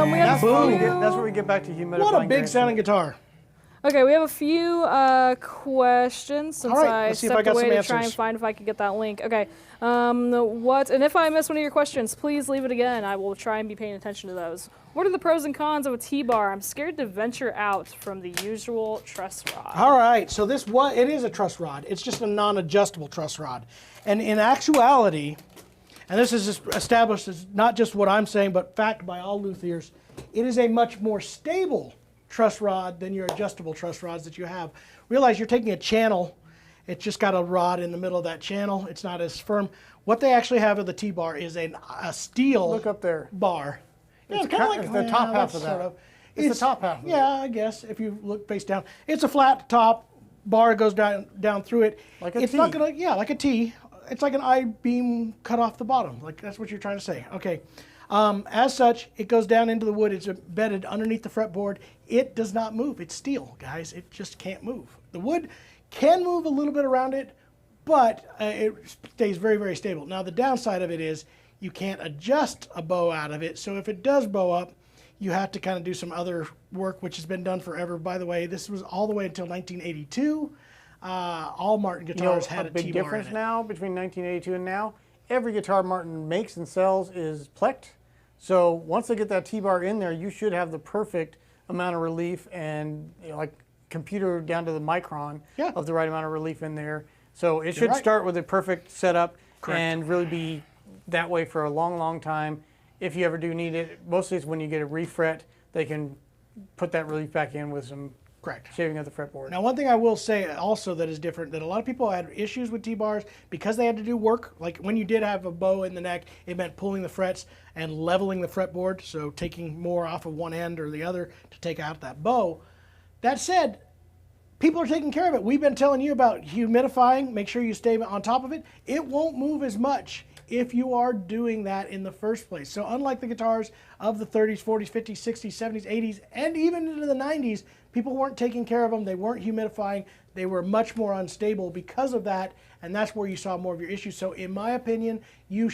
We have That's where, we a few. get, that's where we get back to humidifying. What a big grants. sounding guitar. Okay, we have a few questions since All right, I let's see if I stepped got away some to try and answers. find if I could get that link. Okay, and if I miss one of your questions, please leave it again. I will try and be paying attention to those. What are the pros and cons of a T-bar? I'm scared to venture out from the usual truss rod. All right, so it is a truss rod. It's just a non-adjustable truss rod. And in actuality, and this is just established as not just what I'm saying, but fact by all luthiers, it is a much more stable truss rod than your adjustable truss rods that you have. Realize you're taking a channel. It's just got a rod in the middle of that channel. It's not as firm. What they actually have of the T-bar is a steel Look up there. bar. Yeah, It's kinda it's the top half of that. sort of. It's the top half of it. Yeah, I guess if you look face down, it's a flat top bar goes down through it. Like a it's T. not gonna like a T. It's like an I-beam cut off the bottom. Like that's what you're trying to say. Okay. As such, it goes down into the wood. It's embedded underneath the fretboard. It does not move. It's steel, guys. It just can't move. The wood can move a little bit around it, but it stays very, very stable. Now, the downside of it is you can't adjust a bow out of it. So if it does bow up, you have to kind of do some other work, which has been done forever. By the way, this was all the way until 1982. All Martin You know, guitars had a a big T-bar difference in it. now between 1982 and now. Every guitar Martin makes and sells is plecked. So once they get that T-bar in there, you should have the perfect amount of relief and like computer down to the micron Yeah. of the right amount of relief in there. So it should right. start with a perfect setup Correct. and really be that way for a long, long time. If you ever do need it, mostly it's when you get a refret, they can put that relief back in with some Correct. shaving of the fretboard. Now, one thing I will say also that is different, that a lot of people had issues with T-bars because they had to do work. Like when you did have a bow in the neck, it meant pulling the frets and leveling the fretboard, so taking more off of one end or the other to take out that bow. That said, people are taking care of it. We've been telling you about humidifying. Make sure you stay on top of it. It won't move as much if you are doing that in the first place. So unlike the guitars of the 30s, 40s, 50s, 60s, 70s, 80s, and even into the 90s, people weren't taking care of them. They weren't humidifying. They were much more unstable because of that, and that's where you saw more of your issues. So in my opinion, you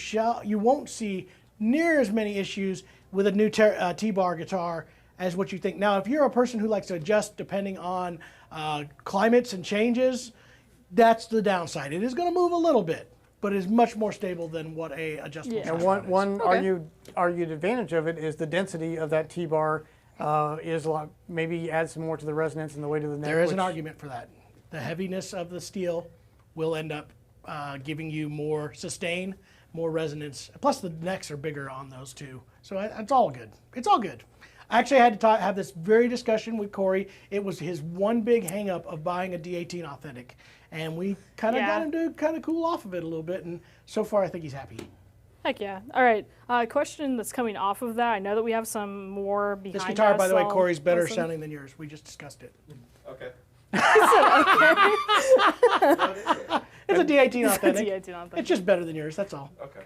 won't see near as many issues with a new T-bar guitar as what you think. Now, if you're a person who likes to adjust depending on climates and changes, that's the downside. It is going to move a little bit, but it is much more stable than what a adjustable And truss rod is. one Okay. argued advantage of it is the density of that T-bar is a lot. Maybe add some more to the resonance and the weight of the neck. There is an which- argument for that. The heaviness of the steel will end up giving you more sustain, more resonance. Plus, the necks are bigger on those too. So it's all good. It's all good. I actually had to have this very discussion with Corey. It was his one big hang-up of buying a D18 Authentic. And we kind of got him to kind of cool off of it a little bit. And so far, I think he's happy. Heck yeah. All right. Question that's coming off of that. I know that we have some more behind This guitar, us, by the way, I'll Corey's better listen. sounding than yours. We just discussed it. Okay. It's a D18 Authentic. D18 on It's just better than yours, that's all. Okay.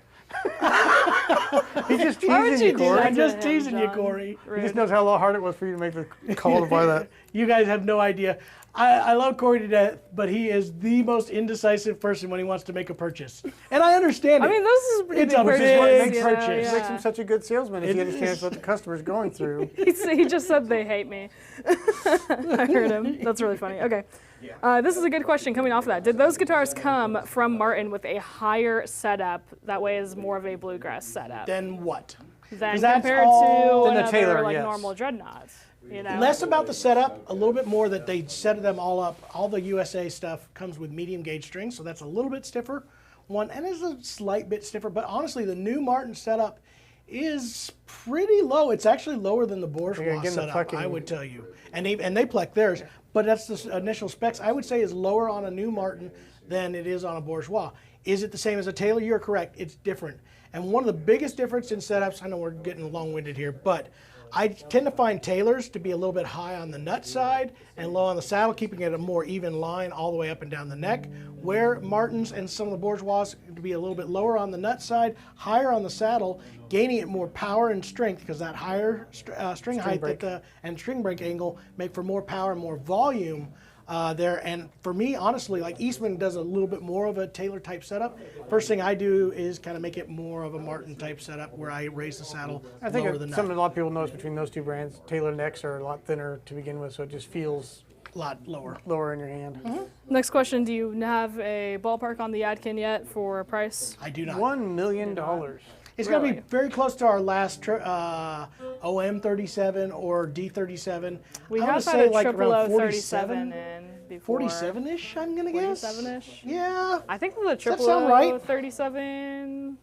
He's just Why would teasing you you, do Corey. that I'm to just him, teasing you, John? Corey. He just knows how hard it was for you to make the call to buy that. You guys have no idea. I love Corey to death, but he is the most indecisive person when he wants to make a purchase. And I understand it. I mean, this is a pretty It's big a purchase. big you know, purchase. It yeah. makes him such a good salesman if It he understands is. what the customer's going through. He just said they hate me. I heard him. That's really funny. Okay. This is a good question coming off of that. Did those guitars come from Martin with a higher setup that way is more of a bluegrass setup Then what? than 'cause that's compared all- to Than the another Taylor, like yes. normal dreadnoughts? You know? Less about the setup, a little bit more that they set them all up. All the USA stuff comes with medium gauge strings, so that's a little bit stiffer. And it's a slight bit stiffer, but honestly, the new Martin setup is pretty low. It's actually lower than the bourgeois getting the setup, plucking. I would tell you. And they pluck theirs, but that's the initial specs. I would say is lower on a new Martin than it is on a bourgeois. Is it the same as a Taylor? You're correct. It's different. And one of the biggest difference in setups, I know we're getting long-winded here, but I tend to find Taylors to be a little bit high on the nut side and low on the saddle, keeping it a more even line all the way up and down the neck, where Martins and some of the bourgeois to be a little bit lower on the nut side, higher on the saddle, gaining it more power and strength because that higher string height and string break angle make for more power and more volume there. And for me, honestly, like Eastman does a little bit more of a Taylor type setup. First thing I do is kind of make it more of a Martin type setup where I raise the saddle I think lower the nut. something a lot of people notice between those two brands, Taylor necks are a lot thinner to begin with, so it just feels A lot lower. lower in your hand. Next question, do you have a ballpark on the Yadkin yet for price? I do not. $1 million. It's going to Really? be very close to our last OM37 or D37. We I'm gonna have say had a like triple around O 37 in before. 47-ish, I'm going to guess. 47-ish? Yeah. I think the triple sound O right? 37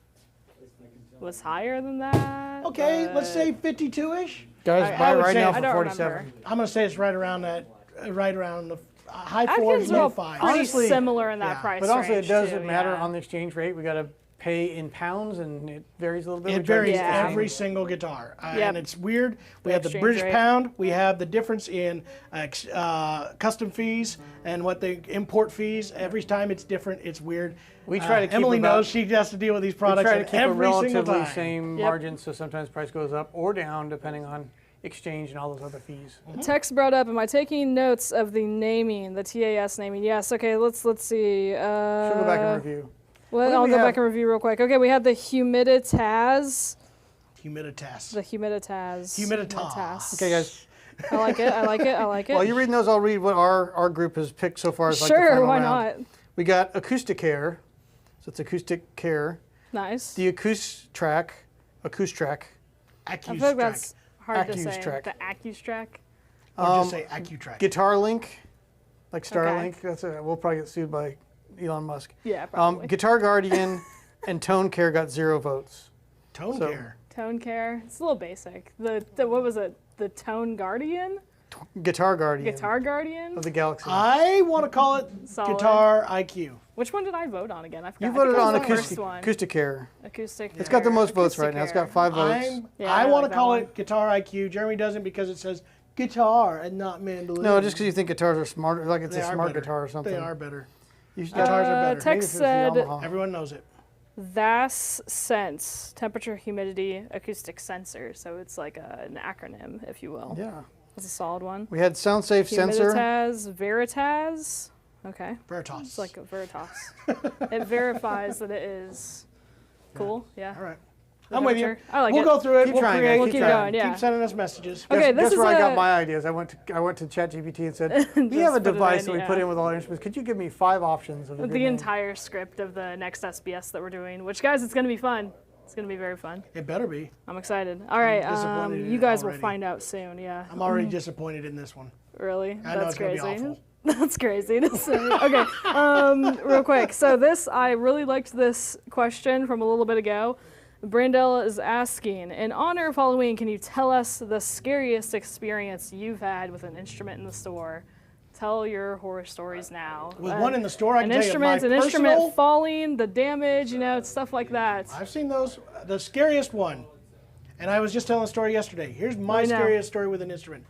was higher than that. Okay, but let's say 52-ish. Guys, I buy it would right say- now I for don't 47. remember. I'm going to say it's right around that, right around the high Atkins fours, are all low fives. pretty Honestly, similar in that yeah. price But also, it range, doesn't too, matter yeah. on the exchange rate. We got to pay in pounds, and it varies a little bit. It We try to varies keep the Yeah. same. every single guitar, Yep. and it's weird. We The have the exchange British rate. pound, we have the difference in custom fees and what the import fees. Every time it's different, it's weird. We try to keep Emily about- knows she has to deal with these We products try to and keep a every single relatively time. same Yep. margin, so sometimes price goes up or down depending on exchange and all those other fees. Text brought up, am I taking notes of the naming, the TAS naming? Yes, okay, let's see. Should go back and review. Well, do I'll we go have? back and review real quick. Okay, we had the Humiditas. Humiditas. The Humiditas. Humiditas. Okay, guys. I like it, I like it, I like it. While you're reading those, I'll read what our group has picked so far as like the Sure, final why round. not? We got Acoustic Care, so it's Acoustic Care. Nice. The Acoustic. I feel like Accustrack. that's hard to say. Accustrack. The Accustrack. Or just say Accutrack. Guitar Link, like Starlink. That's we'll probably get sued by Elon Musk. Yeah, probably. Guitar Guardian and Tone Care got 0 votes. Tone so- care. Tone Care. It's a little basic. The what was it? The Tone Guardian? Guitar Guardian Guitar Guardian? of the Galaxy. I want to call it Solid. Guitar IQ. Which one did I vote on again? I forgot. You I think voted it was on the Acoustic, first one. Acoustic Care. Acoustic. It's got the Care. most votes Acoustic right now. It's Care. got 5 votes. Yeah, I I want like to that call one. it Guitar IQ. Jeremy doesn't because it says guitar and not mandolin. No, just because you think guitars are smarter, like it's They a are smart better. guitar or something. They are better. You should Guitars are better. maybe Text if it was the said Yamaha. Everyone knows it. VAS Sense, temperature, humidity, acoustic sensor. So it's like an acronym, if you will. Yeah. It's a solid one. We had SoundSafe Sensor. Humiditas, Veritas. Okay. Veritas. It's like a Veritas. It verifies that it is cool. Yeah. All right. The I'm with you. temperature. I like We'll it. go through it. Keep we'll trying, create. guys. We'll Keep keep trying. going. Yeah. Keep sending us messages. Okay, this That's is where I got a- my ideas. I went to ChatGPT and said, we Just have a put it device in, that we yeah. put in with all our instruments. Could you give me 5 options of a good The name?" entire script of the next SBS that we're doing, which, guys, it's going to be fun. It's going to be very fun. It better be. I'm excited. All right, disappointed in you it guys will already. find out soon. Yeah. I'm already disappointed in this one. Really? I know That's it's going to crazy. be awful. That's crazy to say. Okay, real quick. So I really liked this question from a little bit ago. Brandell is asking, in honor of Halloween, can you tell us the scariest experience you've had with an instrument in the store? Tell your horror stories now. With one in the store, I An can tell you my instrument personal. falling, the damage, stuff like that. I've seen those. The scariest one, and I was just telling a story yesterday. Here's my I know. scariest story with an instrument.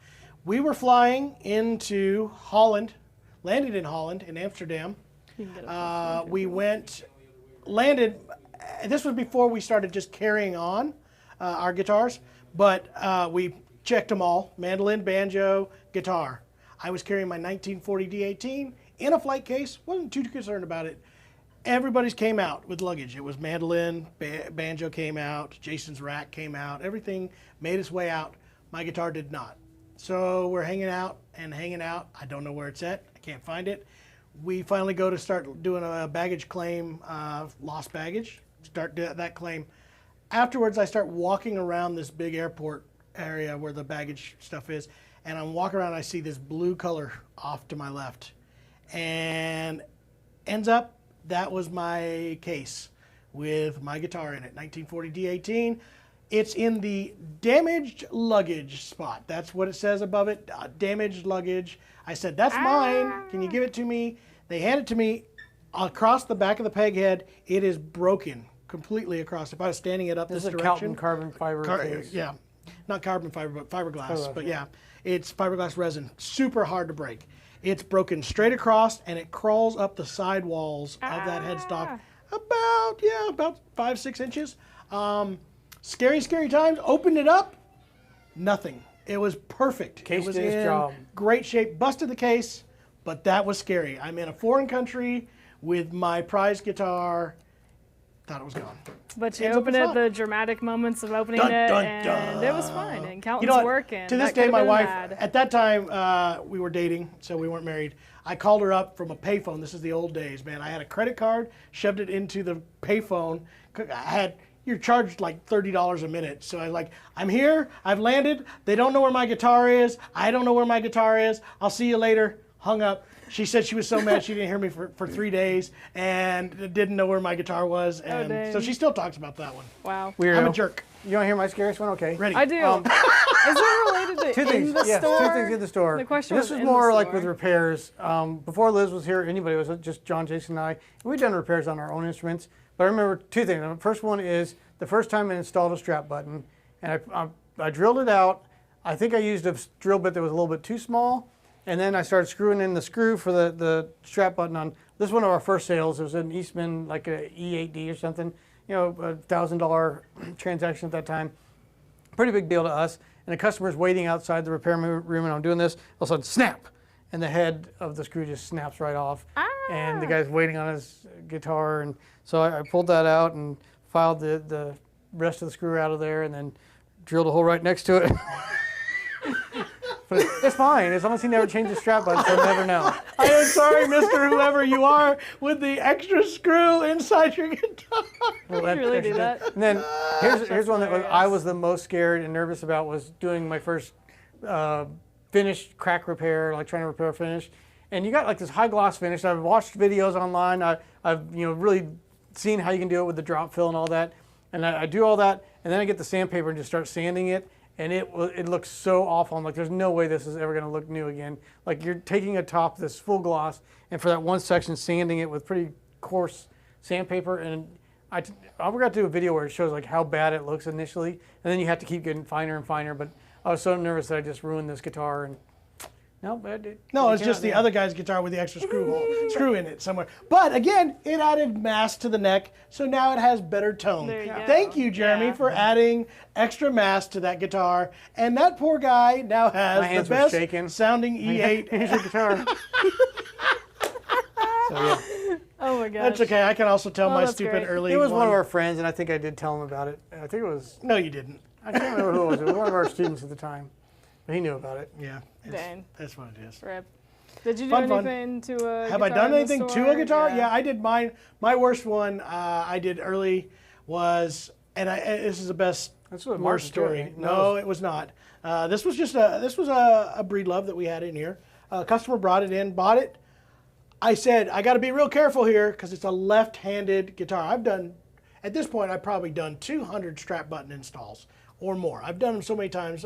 We were flying into Holland, landed in Holland, in Amsterdam. You can get it. Landed. This was before we started just carrying on our guitars, but we checked them all: mandolin, banjo, guitar. I was carrying my 1940 D18 in a flight case. Wasn't too concerned about it. Everybody's came out with luggage. It was mandolin, banjo came out, Jason's rack came out. Everything made its way out. My guitar did not. So we're hanging out and hanging out. I don't know where it's at. I can't find it. We finally go to start doing a baggage claim, lost baggage. Start that claim. Afterwards, I start walking around this big airport area where the baggage stuff is, and I'm walking around. I see this blue color off to my left, and ends up that was my case with my guitar in it, 1940 D18. It's in the damaged luggage spot. That's what it says above it, damaged luggage. I said, that's mine. Can you give it to me? They hand it to me across the back of the peg head. It is broken completely across. If I was standing it up this This is a direction. carbon fiber case. Yeah, not carbon fiber, but fiberglass. But yeah, it's fiberglass resin. Super hard to break. It's broken straight across, and it crawls up the side walls of that headstock about 5-6 inches. Scary times. Opened it up, nothing. It was perfect. Case it was did its in job. great shape. Busted the case, but that was scary. I'm in a foreign country with my prized guitar. Thought it was gone. But you Ends up opened it's it not. the dramatic moments of opening Dun, it, dun, and it was fine. And Calton's You know what? working. To this That day, could've my been wife, mad. at that time, we were dating, so we weren't married. I called her up from a payphone. This is the old days, man. I had a credit card, shoved it into the payphone. You're charged like $30 a minute. So I was like, I'm here, I've landed. They don't know where my guitar is. I don't know where my guitar is. I'll see you later. Hung up. She said she was so mad she didn't hear me for 3 days and didn't know where my guitar was. And dang. so she still talks about that one. Wow. Weirdo. I'm a jerk. You want to hear my scariest one? Okay. Ready? I do. Is it related to Two in things. the Yes, store? two things in the store. The question This was was in the more like store. with repairs. Before Liz was here, anybody was just John, Jason, and I. And we'd done repairs on our own instruments. But I remember two things. The first one is the first time I installed a strap button, and I drilled it out. I think I used a drill bit that was a little bit too small, and then I started screwing in the screw for the strap button on. This is one of our first sales. It was an Eastman, like a E8D or something. You know, a $1,000 transaction at that time. Pretty big deal to us. And the customer's waiting outside the repair room, and I'm doing this. All of a sudden, snap, and the head of the screw just snaps right off. And the guy's waiting on his guitar, and so I pulled that out and filed the rest of the screw out of there, and then drilled a hole right next to it. But it's fine, as long as he never changed the strap button, so I'll never know. I am sorry, Mr. Whoever you are, with the extra screw inside your guitar. Well, Did you really do that? And then here's one that I was the most scared and nervous about, was doing my first finish crack repair, like trying to repair a finish. And you got like this high gloss finish. I've watched videos online. I've really seen how you can do it with the drop fill and all that. And I do all that, and then I get the sandpaper and just start sanding it. And it looks so awful. I'm like, there's no way this is ever going to look new again. Like, you're taking a top that's full gloss, and for that one section, sanding it with pretty coarse sandpaper. And I forgot to do a video where it shows like how bad it looks initially, and then you have to keep getting finer and finer. But I was so nervous that I just ruined this guitar. And no, It's just the other guy's guitar with the extra screw in it somewhere. But again, it added mass to the neck, so now it has better tone. There you go. Thank you, Jeremy, Yeah. for adding extra mass to that guitar. And that poor guy now My has hands the were best shaking. sounding E8. Here's your guitar. So yeah, Oh my gosh. That's okay. I can also tell Oh, my that's stupid great. early it was one of our friends, and I think I did tell him about it. I think it was, No, you didn't. I can't remember who it was. It was one of our students at the time, but he knew about it. Yeah. Dang. That's what it is. Rip. Did you do Fun. anything to a Have I guitar done in the anything to store? a guitar? Yeah, I did mine. My worst one I did early was, and this is the best That's what worst Mark's story. doing. No, it was not. This was a breed love that we had in here. A customer brought it in, bought it. I said, I got to be real careful here because it's a left-handed guitar. At this point, I've probably done 200 strap button installs or more. I've done them so many times.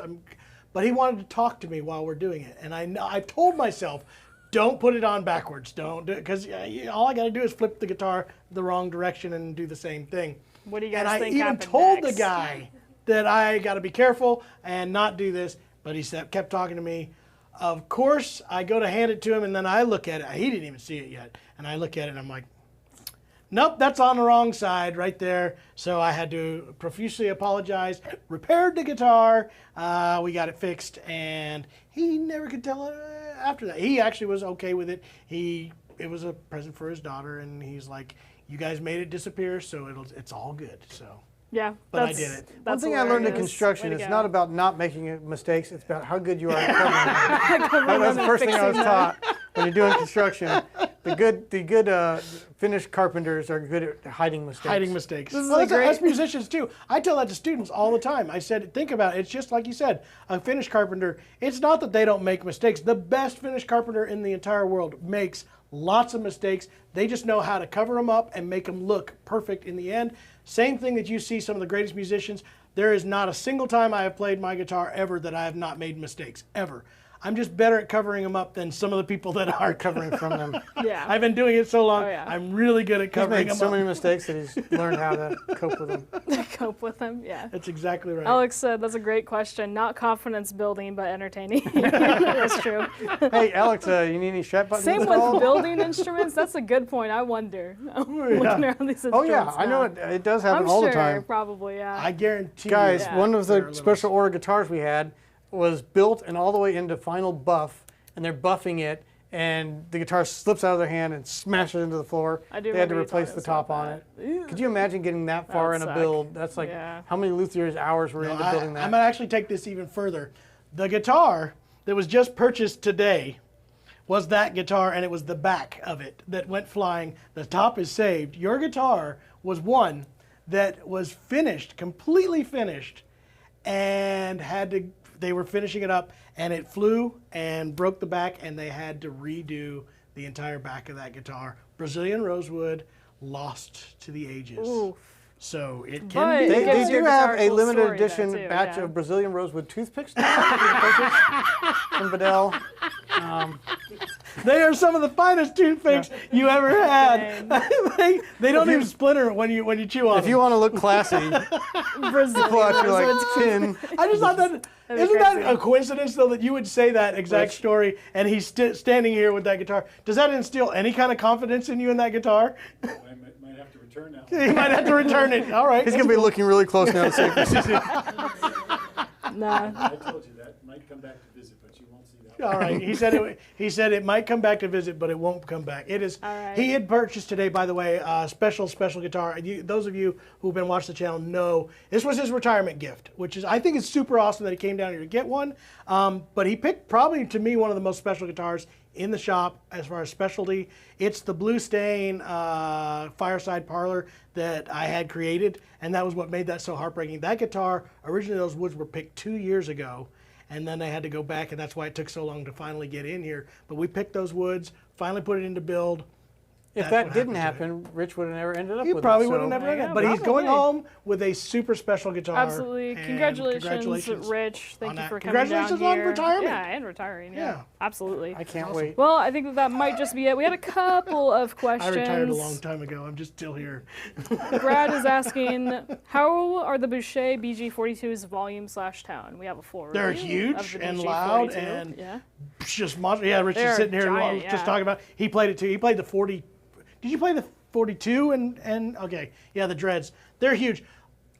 But he wanted to talk to me while we're doing it. And I told myself, don't put it on backwards. Don't do it, because all I got to do is flip the guitar the wrong direction and do the same thing. What do you guys And I think even happened told next? the guy that I got to be careful and not do this. But he kept talking to me. Of course, I go to hand it to him, and then I look at it. He didn't even see it yet. And I look at it, and I'm like, nope, that's on the wrong side right there. So I had to profusely apologize, repaired the guitar, we got it fixed, and he never could tell after that. He actually was okay with it. It was a present for his daughter, and he's like, you guys made it disappear, so it's all good. So. Yeah. But I that's- did it. One that's thing I learned in hilarious. construction Way is to not go. about not making mistakes, it's about how good you are at covering them. That's the first thing I was taught when you're doing construction. The good finished carpenters are good at hiding mistakes. Hiding mistakes. This is Well, a great- us musicians too. I tell that to students all the time. I said, think about it. It's just like you said, a finished carpenter. It's not that they don't make mistakes. The best finished carpenter in the entire world makes lots of mistakes. They just know how to cover them up and make them look perfect in the end. Same thing that you see some of the greatest musicians. There is not a single time I have played my guitar ever that I have not made mistakes, ever. I'm just better at covering them up than some of the people that are Covering from them. Yeah. I've been doing it so long, Oh, yeah. I'm really good at He's covering made them so up. many mistakes that he's learned how to cope with them. Cope with them. Yeah. That's exactly right. Alex said that's a great question. Not confidence building, but entertaining. That's true. Hey, Alex, you need any Shoppe buttons Same installed? with building instruments. That's a good point. I wonder. Looking around these instruments. Oh, yeah. I know now. it does happen I'm all sure, the time. probably, yeah. I guarantee Guys, you. Yeah. one of They're the little- special order guitars we had was built and all the way into final buff, and they're buffing it, and the guitar slips out of their hand and smashes into the floor. I do They had to remember you replace telling the us top about on that. it. Could you imagine getting that far in That a would build? That's like how many luthiers' hours were into building that? I'm going to actually take this even further. The guitar that was just purchased today was that guitar, and it was the back of it that went flying. The top is saved. Your guitar was one that was finished, completely finished, and they were finishing it up, and it flew and broke the back, and they had to redo the entire back of that guitar. Brazilian rosewood, lost to the ages. Ooh. So it But can be. it They gives your do have guitar a cool limited story there, edition too, batch yeah. of Brazilian rosewood toothpicks now that you can purchase from Bedell. They are some of the finest toothpicks you ever had. they don't even splinter when you chew on If them. you want to look classy, Brazilian pull out your rosewood. like tin. I just thought that be isn't that crazy. a coincidence though that you would say that exact Rich. story and he's standing here with that guitar? Does that instill any kind of confidence in you in that guitar? I might have to return now. You might have to return it. All right. He's going to be looking really close now to see. Nah. I told you that might come back to visit, but you won't see that. All right. He said it might come back to visit, but it won't come back. It is. All right. He had purchased today, by the way, a special guitar. Those of you who've been watching the channel know this was his retirement gift, which is I think it's super awesome that he came down here to get one. But he picked probably to me one of the most special guitars in the shop as far as specialty. It's the Blue Stain Fireside Parlor that I had created, and that was what made that so heartbreaking. That guitar, originally those woods were picked 2 years ago, and then they had to go back, and that's why it took so long to finally get in here. But we picked those woods, finally put it into build. If That's that what didn't happened to happen, Rich would have never ended up You with probably it. would have so- never done Yeah, that. But he's going probably. home with a super special guitar. Absolutely. and Congratulations, Rich. Thank on you that. for coming down Congratulations on here. retirement. Yeah, and retiring. Yeah. Yeah. Absolutely. I can't wait. Well, I think that might just be it. We had a couple of I questions. retired a long time ago. I'm just still here. Brad is asking, how are the Boucher BG42's volume/tone? We have a full They're review huge of the and BG42. loud and yeah. Just monster. Yeah, Rich is They're sitting here and giant, was just yeah. talking about. He played it too. He played the 40. Did you play the 42 and okay? Yeah, the Dreads. They're huge.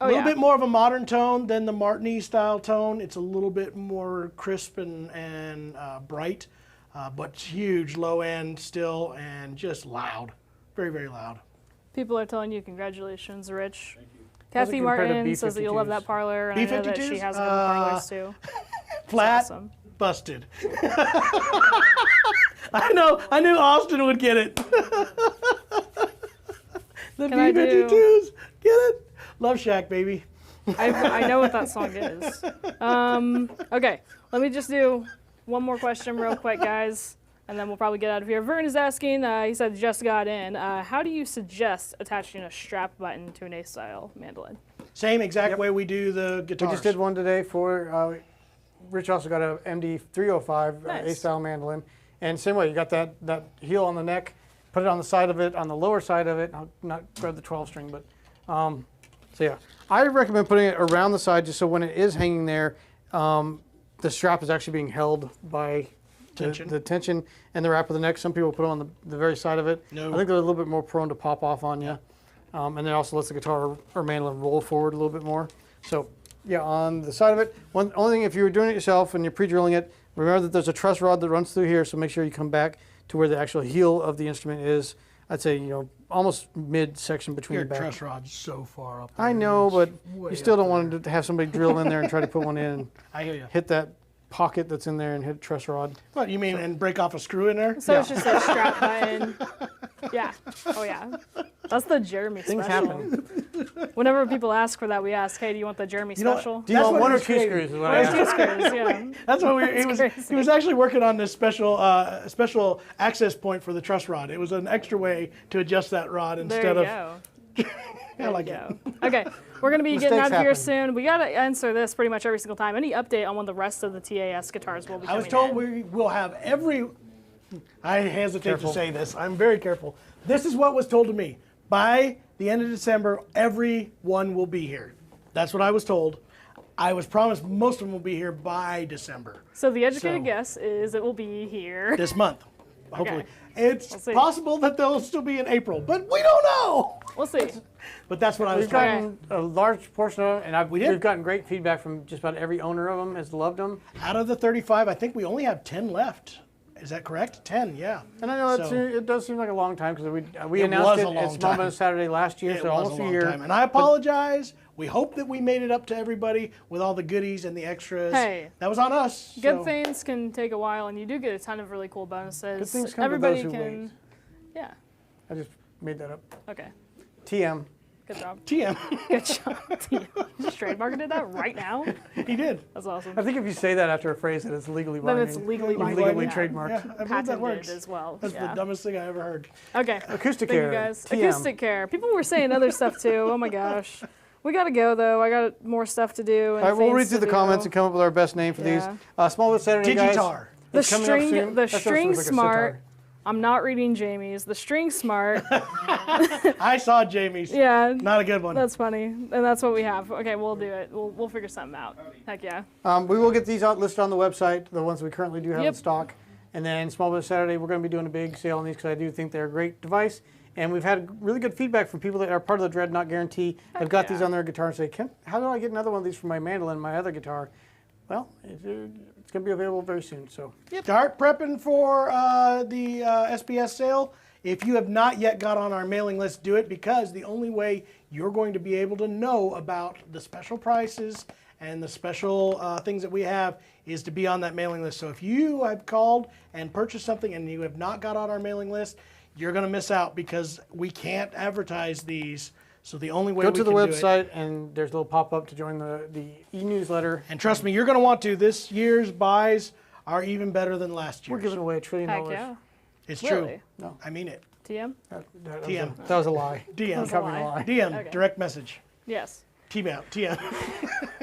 Oh, A little yeah. bit more of a modern tone than the Martini style tone. It's a little bit more crisp and bright, but huge low end still and just loud, very very loud. People are telling you congratulations, Rich. Does Kathy it compare to Martin says that you'll love B52s? that parlor, and I know that she B52s? has a couple parlors too. Flat, awesome. busted. I knew Austin would get it. The Can I do- B-52s, get it? Love Shack, baby. I know what that song is. Okay, let me just do one more question real quick, guys, and then we'll probably get out of here. Vern is asking, he said just got in, how do you suggest attaching a strap button to an A-style mandolin? Same exact way we do the We guitars. just did one today for, Rich also got a MD 305 Nice. A-style mandolin. And same way, you got that heel on the neck, put it on the side of it, on the lower side of it. I'll not grab the 12 string, but so yeah. I recommend putting it around the side just so when it is hanging there, the strap is actually being held by Tension. the tension and the wrap of the neck. Some people put it on the very side of it. No. I think they're a little bit more prone to pop off on you. And then also lets the guitar or mandolin roll forward a little bit more. So yeah, on the side of it, only thing if you were doing it yourself and you're pre-drilling it, remember that there's a truss rod that runs through here, so make sure you come back to where the actual heel of the instrument is. I'd say, almost mid-section between Your the back. truss rod's so far up there. I know, It's but way you still up don't there. want to have somebody drill in there and try to put one in and I hear you. hit that pocket that's in there and hit a truss rod. What, you mean and break off a screw in there? So it's just a strap button. Yeah. Oh yeah. That's the Jeremy Things special. happen. Whenever people ask for that, we ask, "Hey, do you want the Jeremy know what? special?" Do you That's want what one or he's two creating. screws is what I Or two asked. screws, yeah. That's what That's he was actually working on this special access point for the truss rod. It was an extra way to adjust that rod There instead you of go. I like There it. you go. Okay. We're going to be getting Mistakes out of here happen. soon. We got to answer this pretty much every single time. Any update on when the rest of the TAS guitars will be I coming was told in? we will have every. I hesitate Careful. to say this. I'm very careful. This is what was told to me. By the end of December, everyone will be here. That's what I was told. I was promised most of them will be here by December. So the educated So- guess is it will be here. This month, hopefully. Okay. It's We'll see. possible that they'll still be in April, but we don't know. We'll see. But that's what I was We've told. gotten a large portion of them, and did? we've gotten great feedback from just about every owner of them has loved them. Out of the 35, I think we only have 10 left. Is that correct? 10, yeah. And I know So- it does seem like a long time because we It announced was it a long at Small time. Business Saturday last year, It so was almost a a long year. time. And I apologize. We hope that we made it up to everybody with all the goodies and the extras. Hey. That was on us. Good so. things can take a while, and you do get a ton of really cool bonuses. Good things come to Everybody those who can. wait. Yeah. I just made that up. Okay. TM. Good job. TM. Good job. You just trademarketed that right now. He did. That's awesome. I think if you say that after a phrase, that it's legally Then binding. it's legally You've binding. legally Yeah. trademarked. Yeah, I believe that Patented works. as well. That's yeah. the dumbest thing I ever heard. Okay. Acoustic Thank Care. you guys. TM. Acoustic Care. People were saying other stuff too. Oh my gosh. We gotta go though. I got more stuff to do. And All right, we'll things read through to the comments do. and come up with our best name for Yeah. these. Small Business Saturday, guys. Digitar. The It's coming up soon. string, the That sounds string like a smart. sitar. I'm not reading Jamie's. The string smart. I saw Jamie's. Yeah. Not a good one. That's funny, and that's what we have. Okay, we'll do it. We'll figure something out. Heck yeah. We will get these out listed on the website, the ones we currently do have in Yep. stock. And then Small Business Saturday, we're going to be doing a big sale on these because I do think they're a great device. And we've had really good feedback from people that are part of the Dread Not Guarantee. Have got these yeah. on their guitar and say, how do I get another one of these for my mandolin, my other guitar? Well, it's going to be available very soon. So Start prepping for the SBS sale. If you have not yet got on our mailing list, do it, because the only way you're going to be able to know about the special prices and the special things that we have is to be on that mailing list. So if you have called and purchased something and you have not got on our mailing list, you're going to miss out because we can't advertise these. So the only way go we to the can do it, website and there's a little pop-up to join the e-newsletter. and trust me, you're going to want to. This year's buys are even better than last We're year's. giving away $1 trillion. Heck yeah. It's Really? true. No. I mean it. TM. TM. That was a lie. DM. That's a Covering a lie. lie. DM. Okay. Direct message. Yes. TM. TM.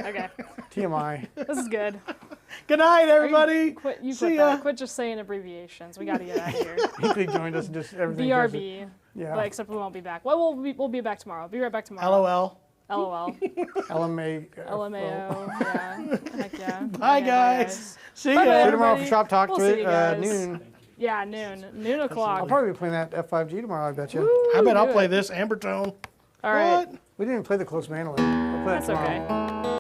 Okay. TMI. This is good. Good night, everybody. Quit. You See quit ya. that. Quit just saying abbreviations. We got to get out of here. He could have joined us and just everything. goes- BRB. Yeah. But except we won't be back. Well, we'll be back tomorrow. Be right back tomorrow. LOL. LOL. LMA. LMAO. Yeah. Heck yeah. Bye, Okay, guys. See Bye, ya. bye, See you tomorrow for everybody. Shop Talk We'll see you guys. noon. Yeah, noon o'clock. I'll probably be playing that F5G tomorrow, I bet you. I bet I'll do play it. this Ambertone. All right. What? We didn't even play the close mandolin. We'll play that That's tomorrow. okay.